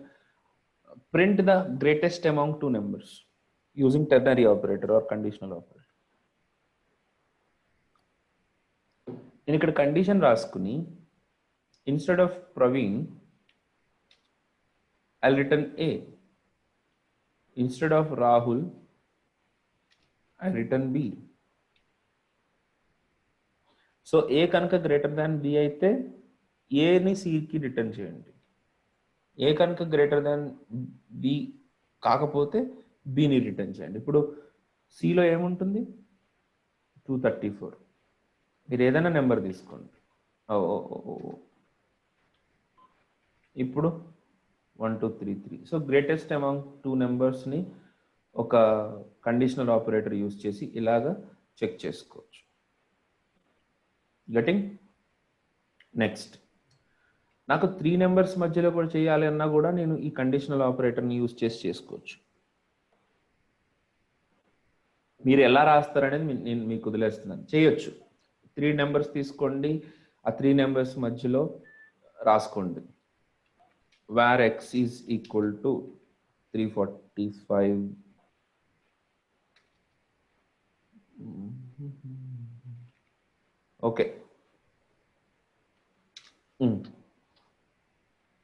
S1: print the greatest among 2 numbers using ternary operator or conditional operator. నేను ఇక్కడ condition రాసుకుని instead of Praveen I'll return A. Instead of Rahul, I return B. So A కనుక greater దాన్ B అయితే ఏని సికి return చేయండి. ఏ కనుక greater దాన్ B కాకపోతే బిని రిటర్న్ చేయండి. ఇప్పుడు సిలో ఏముంటుంది? 234. మీరు ఏదైనా నెంబర్ తీసుకోండి. ఇప్పుడు 1 2 3 3. సో గ్రేటెస్ట్ అమాంగ్ 2 numbers-ని ఒక కండిషనల్ ఆపరేటర్ యూజ్ చేసి ఇలాగా చెక్ చేసుకోవచ్చు. గెటింగ్? నెక్స్ట్ నాకు 3 numbers మధ్యలో కూడా చేయాలి అన్నా కూడా నేను ఈ కండిషనల్ ఆపరేటర్ని యూజ్ చేసి చేసుకోవచ్చు. మీరు ఎలా రాస్తారనేది నేను మీకు వదిలేస్తున్నాను. చేయొచ్చు. 3 numbers తీసుకోండి, ఆ 3 numbers మధ్యలో రాసుకోండి. where x is equal to 345. Okay,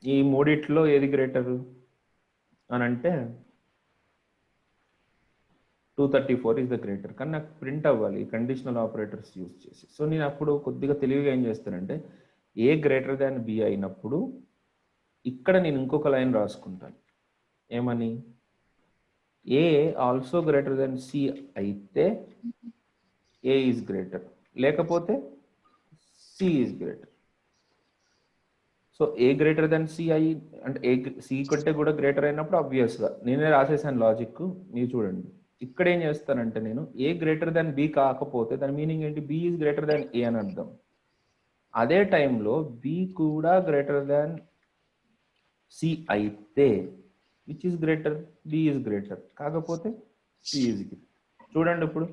S1: ఈ మూడిట్లో ఏది గ్రేటర్ అని అంటే 234 is the greater. కానీ నాకు ప్రింట్ అవ్వాలి కండిషనల్ ఆపరేటర్స్ యూజ్ చేసి. సో నేను అప్పుడు కొద్దిగా తెలివిగా ఏం చేస్తానంటే ఏ గ్రేటర్ దాన్ బి అయినప్పుడు ఇక్కడ నేను ఇంకొక లైన్ రాసుకుంటాను. ఏమని? A also greater than c అయితే ఏ ఈజ్ గ్రేటర్, లేకపోతే c is greater. So a greater than c అయి అంటే ఏ సి కంటే కూడా గ్రేటర్ అయినప్పుడు ఆబ్వియస్గా నేనే రాసేసాను లాజిక్. మీరు చూడండి ఇక్కడ ఏం చేస్తానంటే నేను ఏ గ్రేటర్ దాన్ బి కాకపోతే దాని మీనింగ్ ఏంటి? B is greater than a అని అర్థం. అదే టైంలో బి కూడా గ్రేటర్ దాన్ సి అయితే which is greater? B is greater, కాకపోతే సి ఈజ్ గ్రేటర్. చూడండి ఇప్పుడు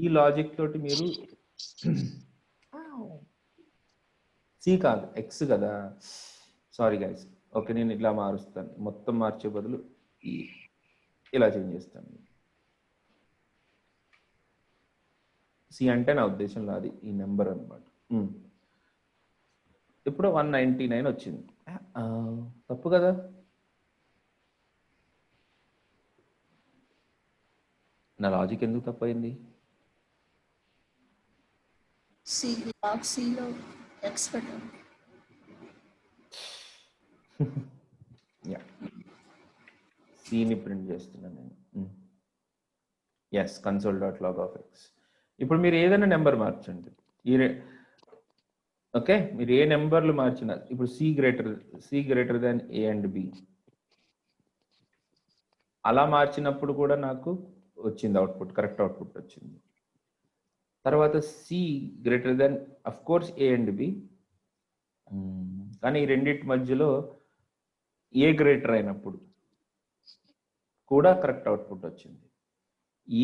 S1: ఈ లాజిక్ తోటి మీరు సి కాదు ఎక్స్ కదా, సారీ గైస్. ఓకే నేను ఇట్లా మారుస్తాను, మొత్తం మార్చే బదులు ఇలా చేంజ్ చేస్తాను. సి అంటే నా ఉద్దేశంలో అది ఈ నెంబర్ అనమాట. ఇప్పుడు 199 వచ్చింది. తప్పు కదా? నా లాజిక్ ఎందుకు తప్పైంది? సిని ప్రింట్ చేస్తున్నాను నేను. Yes, console.log of x. ఇప్పుడు మీరు ఏదైనా నెంబర్ మార్చండి. ఓకే మీరు ఏ నెంబర్లు మార్చినా ఇప్పుడు c greater than a and b అలా మార్చినప్పుడు కూడా నాకు వచ్చింది అవుట్పుట్, కరెక్ట్ అవుట్పుట్ వచ్చింది. తర్వాత c greater than of course a and b, కానీ ఈ రెండింటి మధ్యలో ఏ గ్రేటర్ అయినప్పుడు కూడా కరెక్ట్ అవుట్పుట్ వచ్చింది.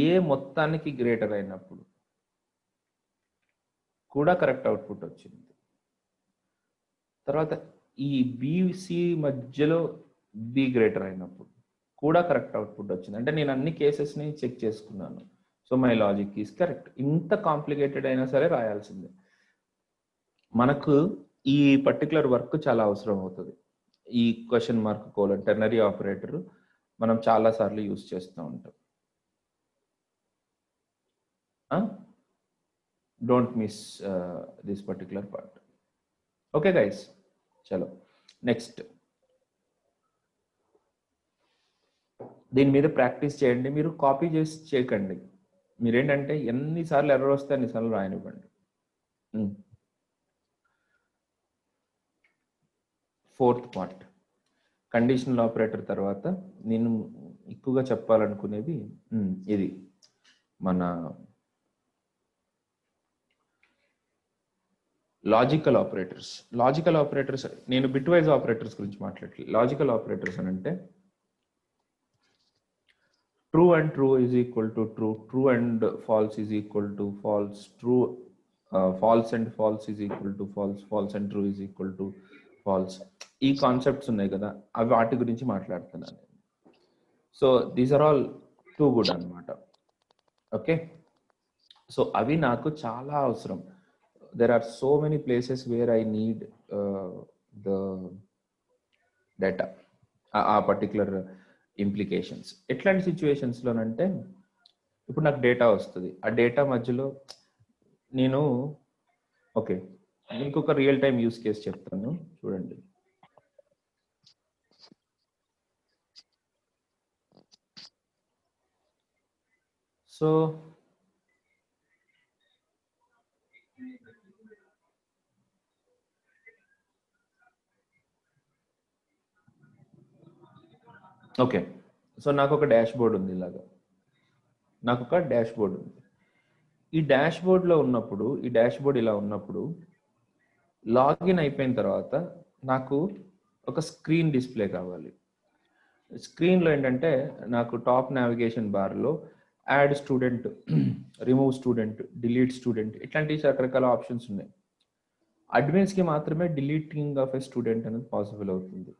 S1: ఏ మొత్తానికి గ్రేటర్ అయినప్పుడు కూడా కరెక్ట్ అవుట్పుట్ వచ్చింది. తర్వాత ఈ బిసి మధ్యలో బి గ్రేటర్ అయినప్పుడు కూడా కరెక్ట్ అవుట్పుట్ వచ్చింది. అంటే నేను అన్ని కేసెస్ని చెక్ చేసుకున్నాను. So my logic is correct. ఇంత కాంప్లికేటెడ్ అయినా సరే రాయాల్సిందే. మనకు ఈ పర్టికులర్ వర్క్ చాలా అవసరం అవుతుంది. ఈ question mark colon ternary operator మనం చాలాసార్లు యూస్ చేస్తూ ఉంటాం. Don't miss this particular part. Okay guys, చలో నెక్స్ట్. దీని మీద ప్రాక్టీస్ చేయండి, మీరు కాపీ చేసి చేయకండి. మీరేంటంటే ఎన్నిసార్లు ఎర్రర్ వస్తే అన్నిసార్లు రాయనివ్వండి. ఫోర్త్ పార్ట్, కండిషనల్ ఆపరేటర్ తర్వాత నేను ఎక్కువగా చెప్పాలనుకునేది ఇది మన లాజికల్ ఆపరేటర్స్. లాజికల్ ఆపరేటర్స్, నేను బిట్ వైజ్ ఆపరేటర్స్ గురించి మాట్లాడలేదు. లాజికల్ ఆపరేటర్స్ అని అంటే true and true is equal to true, true and false is equal to false, true false and false is equal to false, false and true is equal to false. ఈ concepts ఉన్నాయి కదా, అవి వాటి గురించి మాట్లాడుతున్నాను. So these are all two good అనమాట. Okay, so అవి నాకు చాలా అవసరం. There are so many places where I need the data, ఆ పర్టికులర్ ఇంప్లికేషన్స్. ఎట్లాంటి సిచ్యువేషన్స్లోనంటే ఇప్పుడు నాకు డేటా వస్తుంది, ఆ డేటా మధ్యలో నేను ఓకే ఇంకొక రియల్ టైం యూస్ కేస్ చెప్తాను చూడండి. సో ఓకే, సో నాకు ఒక డాష్ బోర్డ్ ఉంది, ఇలాగా నాకు ఒక డాష్ బోర్డ్ ఉంది. ఈ డాష్ బోర్డ్లో ఉన్నప్పుడు, ఈ డాష్ బోర్డ్ ఇలా ఉన్నప్పుడు లాగిన్ అయిపోయిన తర్వాత నాకు ఒక స్క్రీన్ డిస్ప్లే కావాలి. స్క్రీన్లో ఏంటంటే నాకు టాప్ నావిగేషన్ బార్లో add student, remove student, delete student, ఇట్లాంటి రకరకాల ఆప్షన్స్ ఉన్నాయి. అడ్మిన్స్కి మాత్రమే డిలీటింగ్ ఆఫ్ ఎ స్టూడెంట్ అనేది పాసిబుల్ అవుతుంది.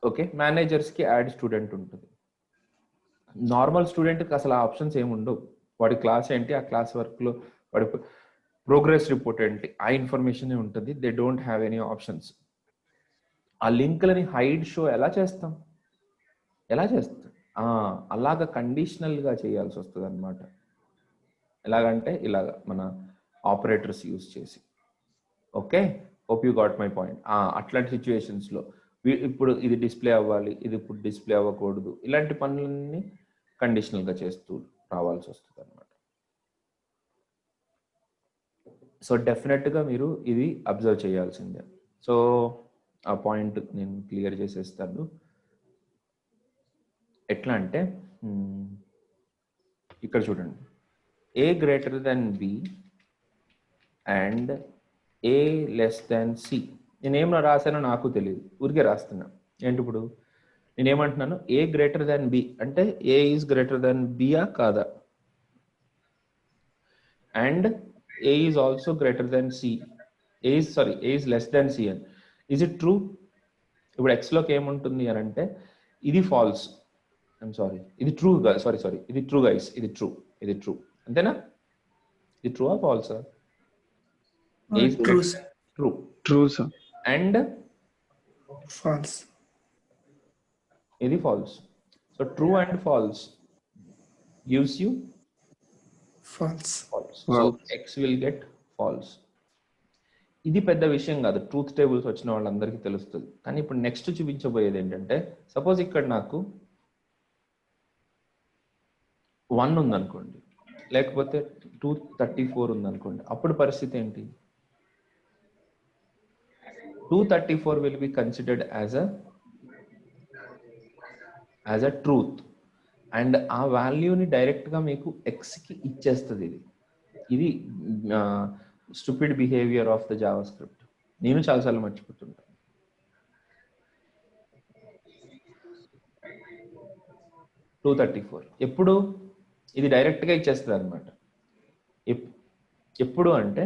S1: ఓకే, మేనేజర్స్కి యాడ్ స్టూడెంట్ ఉంటుంది. నార్మల్ స్టూడెంట్కి అసలు ఆ ఆప్షన్స్ ఏమి ఉండవు. వాడి క్లాస్ ఏంటి, ఆ క్లాస్ వర్క్లో వాడి ప్రోగ్రెస్ రిపోర్ట్ ఏంటి, ఆ ఇన్ఫర్మేషన్ ఉంటుంది. They don't have any options. ఆ లింక్లని హైడ్ షో ఎలా చేస్తాం? అలాగా కండిషనల్గా చేయాల్సి వస్తుంది అనమాట. ఎలాగంటే ఇలాగ మన ఆపరేటర్స్ యూస్ చేసి. Okay, hope you got my point. అట్లాంటి సిచ్యువేషన్స్లో ఇప్పుడు ఇది డిస్ప్లే అవ్వాలి, ఇది ఇప్పుడు డిస్ప్లే అవ్వకూడదు, ఇలాంటి పనులన్నీ కండిషనల్గా చేస్తూ రావాల్సి వస్తుంది అనమాట. సో డెఫినెట్గా మీరు ఇది అబ్జర్వ్ చేయాల్సిందే. సో ఆ పాయింట్ నేను క్లియర్ చేసేస్తాను. ఎట్లా అంటే ఇక్కడ చూడండి, A greater than B and A less than C. నేనేం రాశానో నాకు తెలియదు, ఊరికే రాస్తున్నా. ఏంటి ఇప్పుడు నేనేమంటున్నాను, ఏ గ్రేటర్ దెన్ బి అంటే ఏ ఈజ్ గ్రేటర్ దెన్ బియా కాదా, and A is also greater than C, A is less than C అని. Is it true? ఇప్పుడు ఎక్స్లోకి ఏముంటుంది అని అంటే ఇది ఫాల్స్, ఐఎమ్ సారీ, ఇది ట్రూ, సారీ ఇది ట్రూ గైస్, ఇది ట్రూ అంతేనా? ఇది ట్రూ ఆ ఫాల్సా?
S2: True sir.
S1: అండ్
S2: ఫాల్స్,
S1: ఇది false. So true and false gives you
S2: false.
S1: So X will get false. ఇది పెద్ద విషయం కాదు, ట్రూత్ టేబుల్స్ వచ్చిన వాళ్ళందరికీ తెలుస్తుంది. కానీ ఇప్పుడు నెక్స్ట్ చూపించబోయేది ఏంటంటే, సపోజ్ ఇక్కడ నాకు 1 ఉందనుకోండి, లేకపోతే 234 ఉందనుకోండి, అప్పుడు పరిస్థితి ఏంటి? 234 will be considered as a truth, and ఆ వాల్యూని డైరెక్ట్గా మీకు ఎక్స్కి ఇచ్చేస్తుంది. ఇది stupid behaviour of the Java script. నేను చాలాసార్లు మర్చిపోతుంటాను. ఎప్పుడు ఇది డైరెక్ట్గా ఇచ్చేస్తుంది అనమాట. ఎప్పుడు అంటే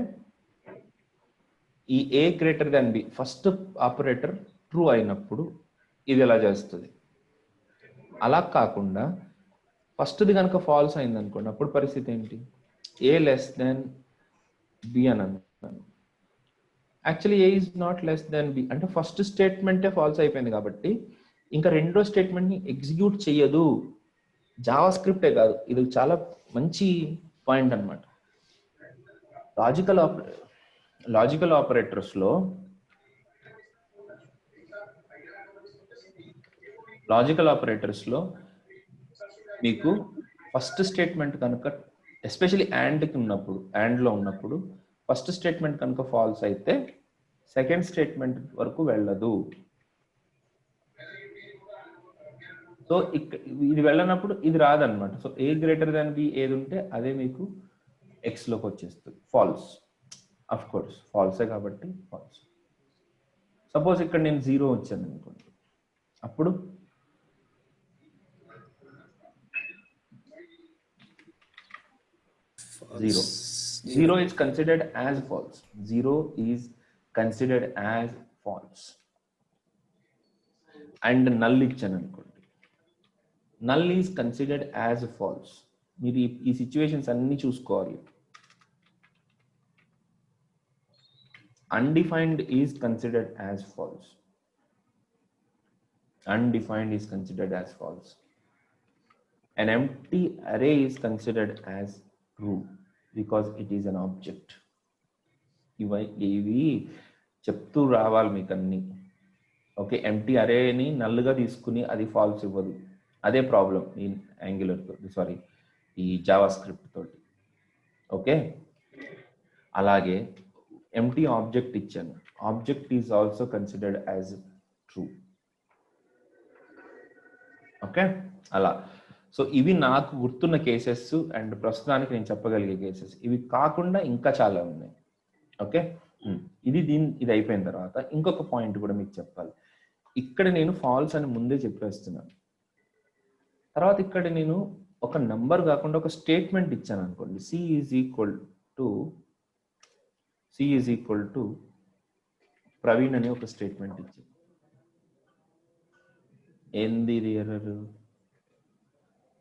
S1: ఈ A greater than B first operator true అయినప్పుడు ఇది ఎలా చేస్తుంది. అలా కాకుండా ఫస్ట్ది కనుక ఫాల్స్ అయింది అనుకోండి, అప్పుడు పరిస్థితి ఏంటి? ఏ లెస్ దాన్ బి అని అన్నాను. Actually a is not less than b అంటే ఫస్ట్ స్టేట్మెంటే ఫాల్స్ అయిపోయింది కాబట్టి ఇంకా రెండో స్టేట్మెంట్ ని ఎగ్జిక్యూట్ చేయదు. జావా స్క్రిప్టే కాదు, ఇది చాలా మంచి పాయింట్ అన్నమాట. లాజికల్ ఆపరేటర్స్ లో మీకు ఫస్ట్ స్టేట్మెంట్ కనుక, ఎస్పెషల్లీ అండ్ లో ఉన్నప్పుడు ఫస్ట్ స్టేట్మెంట్ కనుక ఫాల్స్ అయితే సెకండ్ స్టేట్మెంట్ వరకు వెళ్ళదు. సో ఇది వెళ్ళనప్పుడు ఇది రాదనమాట. So a greater than B ఏది ఉంటే అదే మీకు ఎక్స్ లోకి వచ్చేస్తుంది. ఫాల్స్, అఫ్ కోర్స్ ఫాల్సే కాబట్టి ఫాల్స్. సపోజ్ ఇక్కడ నేను 0 వచ్చాను అనుకోండి, అప్పుడు zero is considered as false. 0 is considered as false. And null ఇచ్చాను అనుకోండి, null is considered as false. మీరు ఈ సిచ్యువేషన్స్ అన్ని చూసుకోవాలి. Undefined is considered as false. Undefined is considered as false. An empty array is considered as true because it is an object. ఇవి చెప్తూ రావాలి మీకు అన్ని. ఓకే, ఎంప్టీ అరేని నల్లుగా తీసుకుని అది ఫాల్స్ ఇవ్వదు. అదే ప్రాబ్లం ఈ యాంగులర్ తోటి, సారీ ఈ జావా స్క్రిప్ట్ తోటి. ఓకే, అలాగే ఎంప్టీ ఆబ్జెక్ట్ ఇచ్చాను, object is also considered as true. Okay, అలా. సో ఇవి నాకు గుర్తున్న కేసెస్ అండ్ ప్రస్తుతానికి నేను చెప్పగలిగే కేసెస్. ఇవి కాకుండా ఇంకా చాలా ఉన్నాయి. ఓకే, ఇది అయిపోయిన తర్వాత ఇంకొక పాయింట్ కూడా మీకు చెప్పాలి. ఇక్కడ నేను ఫాల్స్ అని ముందే చెప్పేస్తున్నాను. తర్వాత ఇక్కడ నేను ఒక నంబర్ కాకుండా ఒక స్టేట్మెంట్ ఇచ్చాను అనుకోండి, c is equal to Praveen అని ఒక స్టేట్మెంట్ ఇచ్చాను. ఏంది error?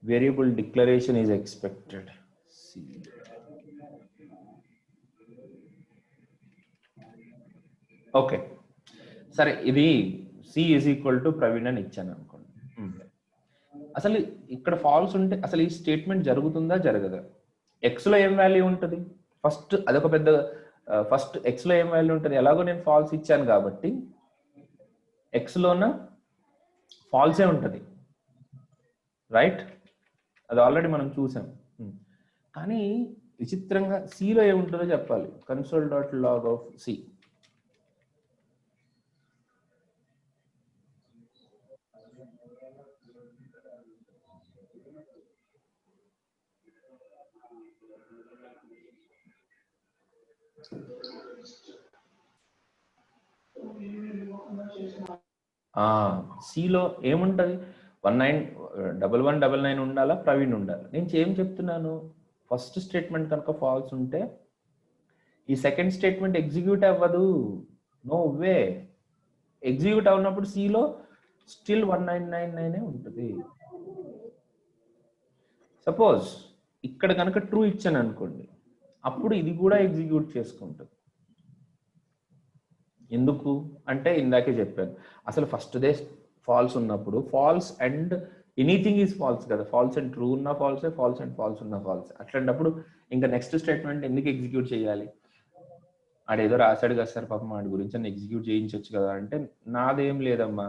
S1: Variable declaration is expected. Okay, సరే, ఇది c is equal to Praveen అని ఇచ్చాను అనుకోండి. అసలు ఇక్కడ ఫాల్స్ ఉంటే అసలు ఈ స్టేట్మెంట్ జరుగుతుందా జరగదా? ఎక్స్ లో ఏం వాల్యూ ఉంటుంది? ఫస్ట్ అదొక పెద్ద ఫస్ట్ ఎక్స్ లో ఏం వాల్యూ ఉంటుంది? ఎలాగో నేను ఫాల్స్ ఇచ్చాను కాబట్టి ఎక్స్ లోన ఫాల్సే ఉంటుంది, రైట్? అది ఆల్రెడీ మనం చూసాం. కానీ విచిత్రంగా సిలో ఏముంటుందో చెప్పాలి. console.log of c. సిలో ఏముంటది? 1199 ఉండాలా, ప్రవీణ్ ఉండాలి. నేను ఏం చెప్తున్నాను, ఫస్ట్ స్టేట్మెంట్ కనుక ఫాల్స్ ఉంటే ఈ సెకండ్ స్టేట్మెంట్ ఎగ్జిక్యూట్ అవ్వదు. No way. ఎగ్జిక్యూట్ అవునప్పుడు సిలో స్టిల్ 1999 ఉంటుంది. సపోజ్ ఇక్కడ కనుక ట్రూ ఇచ్చాను అనుకోండి, అప్పుడు ఇది కూడా ఎగ్జిక్యూట్ చేసుకుంటుంది. ఎందుకు అంటే ఇందాకే చెప్పాను, అసలు ఫస్ట్ డే ఫాల్స్ ఉన్నప్పుడు false and anything is false కదా. ఫాల్స్ అండ్ ట్రూ ఉన్న ఫాల్సే, ఫాల్స్ అండ్ ఫాల్స్ ఉన్న ఫాల్స్. అట్లాంటప్పుడు ఇంకా నెక్స్ట్ స్టేట్మెంట్ ఎందుకు ఎగ్జిక్యూట్ చేయాలి? ఆడేదో రాశాడు కదా సార్, పాపం వాడి గురించి అని ఎగ్జిక్యూట్ చేయించవచ్చు కదా అంటే, నాదేం లేదమ్మా,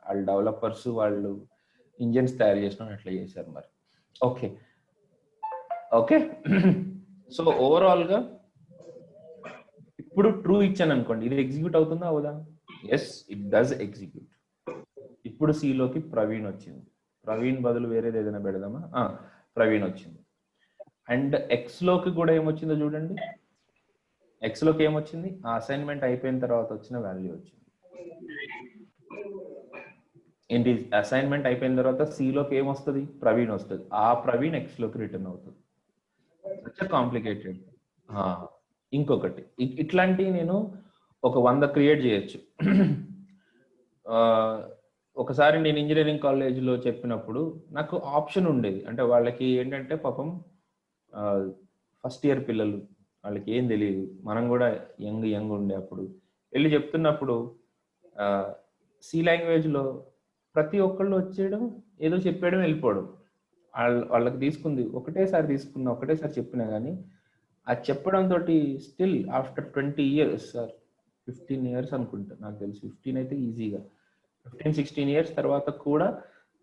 S1: వాళ్ళ డెవలపర్స్ వాళ్ళు ఇంజన్స్ తయారు చేసిన అట్లా చేశారు మరి. ఓకే ఓకే సో ఓవరాల్ గా ఇప్పుడు ట్రూ ఇచ్చాను అనుకోండి, ఇది ఎగ్జిక్యూట్ అవుతుందా అవదా? Yes, it does execute. ఇప్పుడు సిలోకి ప్రవీణ్ వచ్చింది. ప్రవీణ్ బదులు వేరేది ఏదైనా పెడదామా? ప్రవీణ్ వచ్చింది. అండ్ ఎక్స్ లోకి కూడా ఏమొచ్చిందో చూడండి. ఎక్స్ లోకి ఏమొచ్చింది? ఆ అసైన్మెంట్ అయిపోయిన తర్వాత వచ్చిన వాల్యూ వచ్చింది. ఏంటి? అసైన్మెంట్ అయిపోయిన తర్వాత సిలోకి ఏమొస్తుంది? ప్రవీణ్ వస్తుంది. ఆ ప్రవీణ్ ఎక్స్ లోకి రిటర్న్ అవుతుంది. కాంప్లికేటెడ్. ఇంకొకటి ఇట్లాంటివి నేను ఒక 100 క్రియేట్ చేయొచ్చు. ఒకసారి నేను ఇంజనీరింగ్ కాలేజ్లో చెప్పినప్పుడు నాకు ఆప్షన్ ఉండేది. అంటే వాళ్ళకి ఏంటంటే పాపం ఫస్ట్ ఇయర్ పిల్లలు, వాళ్ళకి ఏం తెలియదు. మనం కూడా యంగ్ ఉండే అప్పుడు వెళ్ళి చెప్తున్నప్పుడు సి లాంగ్వేజ్లో ప్రతి ఒక్కళ్ళు వచ్చేయడం, ఏదో చెప్పేయడం, వెళ్ళిపోవడం. వాళ్ళకి తీసుకుంది ఒకటేసారి చెప్పినా కానీ అది చెప్పడంతో still after 20 years sir, 15 years అనుకుంటా, నాకు తెలిసి 15 అయితే ఈజీగా 15-16 years తర్వాత కూడా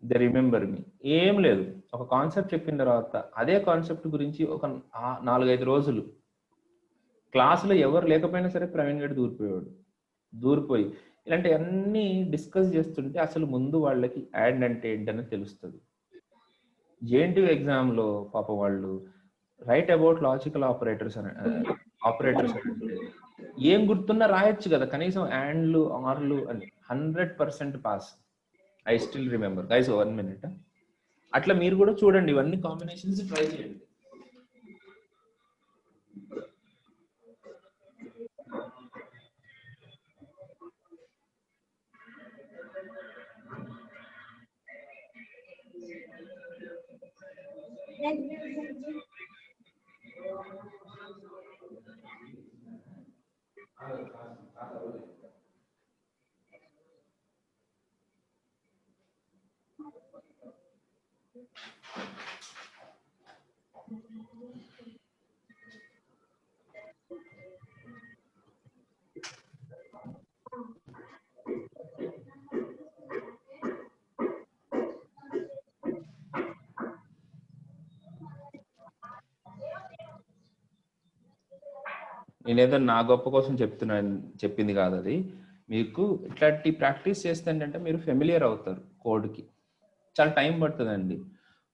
S1: దే రిమెంబర్ మీ. ఏం లేదు, ఒక కాన్సెప్ట్ చెప్పిన తర్వాత అదే కాన్సెప్ట్ గురించి ఒక 4-5 రోజులు క్లాసులో ఎవరు లేకపోయినా సరే ప్రవీణ్ గడ్ దూరిపోయి ఇలాంటివన్నీ డిస్కస్ చేస్తుంటే అసలు ముందు వాళ్ళకి యాడ్ అంటే ఏంటని తెలుస్తుంది. జేఎన్టీయూ ఎగ్జామ్లో పాప వాళ్ళు రైట్ అబౌట్ లాజికల్ ఆపరేటర్స్ అంటే ఏం గుర్తున్నా రాయొచ్చు కదా, కనీసం యాండ్లు ఆర్లు అని. 100% pass. I still remember guys. 1 minute. అట్లా మీరు కూడా చూడండి, ఇవన్నీ కాంబినేషన్స్ ట్రై చేయండి. నేనేదో నా గొప్ప కోసం చెప్పింది కాదు అది. మీకు ఇట్లాంటి ప్రాక్టీస్ చేస్తే ఏంటంటే మీరు ఫెమిలియర్ అవుతారు కోడ్కి. చాలా టైం పడుతుందండి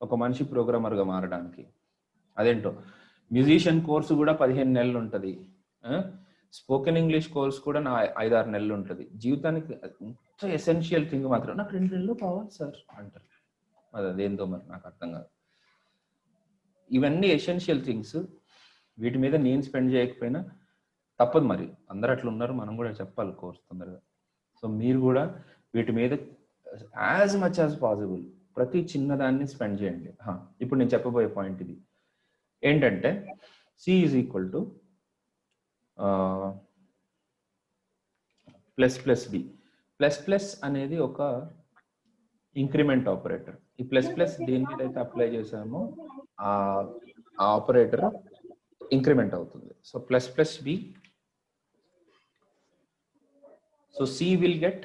S1: ఒక మనిషి ప్రోగ్రామర్గా మారడానికి. అదేంటో మ్యూజిషియన్ కోర్సు కూడా 15 నెలలు ఉంటుంది. స్పోకెన్ ఇంగ్లీష్ కోర్స్ కూడా 5-6 నెలలు ఉంటుంది. జీవితానికి ఎసెన్షియల్ థింగ్ మాత్రం నాకు 2 నెలలు కావాలి సార్ అంటారు. అదేందో మరి నాకు అర్థం కాదు. ఇవన్నీ ఎసెన్షియల్ థింగ్స్. వీటి మీద నేను స్పెండ్ చేయకపోయినా తప్పదు, మరి అందరు అట్లా ఉన్నారు, మనం కూడా చెప్పాలి కోర్స్ తొందరగా. సో మీరు కూడా వీటి మీద యాజ్ మచ్ యాజ్ పాసిబుల్ ప్రతి చిన్నదాన్ని స్పెండ్ చేయండి. ఇప్పుడు నేను చెప్పబోయే పాయింట్ ఇది ఏంటంటే, C is equal to ++B. Plus అనేది ఒక ఇంక్రిమెంట్ ఆపరేటర్. ఈ ప్లస్ దేని మీద అయితే అప్లై చేసామో ఆ ఆపరేటర్ ఇంక్రిమెంట్ అవుతుంది. So ++B. So C will get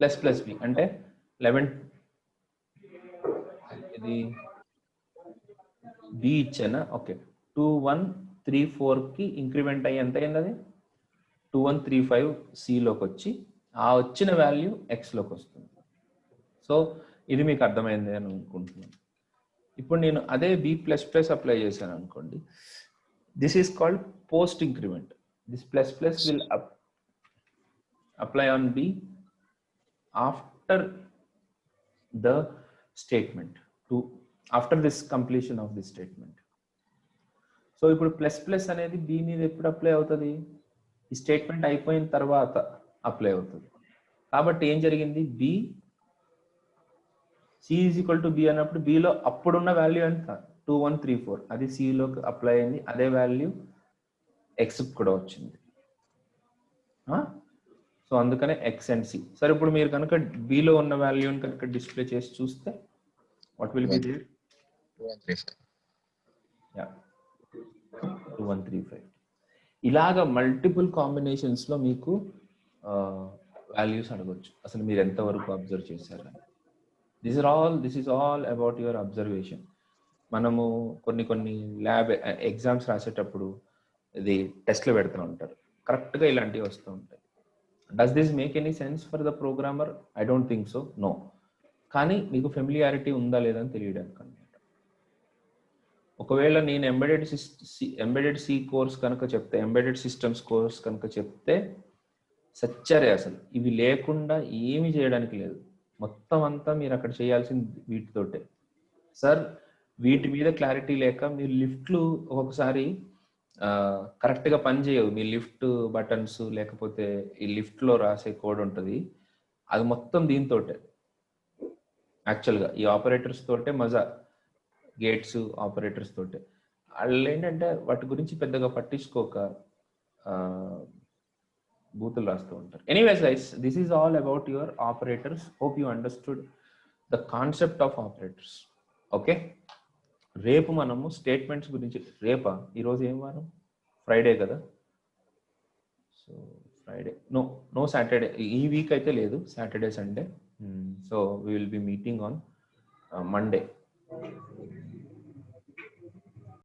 S1: ++B అంటే 11. ఇది B ఇచ్చానా? ఓకే. 2134 కి ఇంక్రిమెంట్ అయ్యి ఎంత అయింది? అది 2135 Cలోకి వచ్చి ఆ వచ్చిన వాల్యూ Xలోకి వస్తుంది. సో ఇది మీకు అర్థమైంది అని అనుకుంటున్నాను. ఇప్పుడు నేను అదే B++ అప్లై చేశాను అనుకోండి. This is called post increment. This ++ will apply on B after the statement, after this completion of this statement. So ఇప్పుడు ++ అనేది B మీద ఎప్పుడు అప్లై అవుతుంది? ఈ స్టేట్మెంట్ అయిపోయిన తర్వాత అప్లై అవుతుంది. కాబట్టి ఏం జరిగింది? C is equal to B అన్నప్పుడు Bలో అప్పుడున్న వాల్యూ ఎంత? 2134. అది Cలోకి అప్లై అయింది. అదే వాల్యూ Xకి కూడా వచ్చింది. సో అందుకనే X అండ్ C. సరే, ఇప్పుడు మీరు కనుక Bలో ఉన్న వాల్యూని కనుక డిస్ప్లే చేసి చూస్తే వాట్ విల్ బి దేర్? 2135. ఇలాగా మల్టిపుల్ కాంబినేషన్స్లో మీకు వాల్యూస్ అడగొచ్చు. అసలు మీరు ఎంతవరకు అబ్జర్వ్ చేశారు? This is all about your observation. మనము కొన్ని ల్యాబ్ ఎగ్జామ్స్ రాసేటప్పుడు ఇది టెస్ట్లు పెడుతూ ఉంటారు. కరెక్ట్గా ఇలాంటివి వస్తూ ఉంటాయి. Does this make any sense for the programmer? I don't think so, no. కానీ మీకు ఫెమిలియారిటీ ఉందా లేదా అని తెలియడానికి అనమాట. ఒకవేళ నేను ఎంబెడెడ్ సి కోర్స్ కనుక చెప్తే, ఎంబెడెడ్ సిస్టమ్స్ కోర్స్ కనుక చెప్తే సచ్చరే. అసలు ఇవి లేకుండా ఏమీ చేయడానికి లేదు. మొత్తం అంతా మీరు అక్కడ చేయాల్సింది వీటితోటే. సార్, వీటి మీద క్లారిటీ లేక మీరు లిఫ్ట్లు ఒక్కొక్కసారి కరెక్ట్గా పనిచేయవు. మీ లిఫ్ట్ బటన్స్ లేకపోతే ఈ లిఫ్ట్లో రాసే కోడ్ ఉంటుంది, అది మొత్తం దీంతోటే. యాక్చువల్గా ఈ ఆపరేటర్స్ తోటే మజా, గేట్స్ ఆపరేటర్స్ తోటే. వాళ్ళు ఏంటంటే వాటి గురించి పెద్దగా పట్టించుకోక బూతులు రాస్తూ ఉంటారు. Anyways guys, this is all about your operators. Hope you understood the concept of operators. Okay, రేపు మనము స్టేట్మెంట్స్ గురించి, రేపా, ఈరోజు ఏం వారం? ఫ్రైడే కదా. సో ఫ్రైడే, నో సాటర్డే, ఈ వీక్ అయితే లేదు, Saturday Sunday. So we will be meeting on Monday.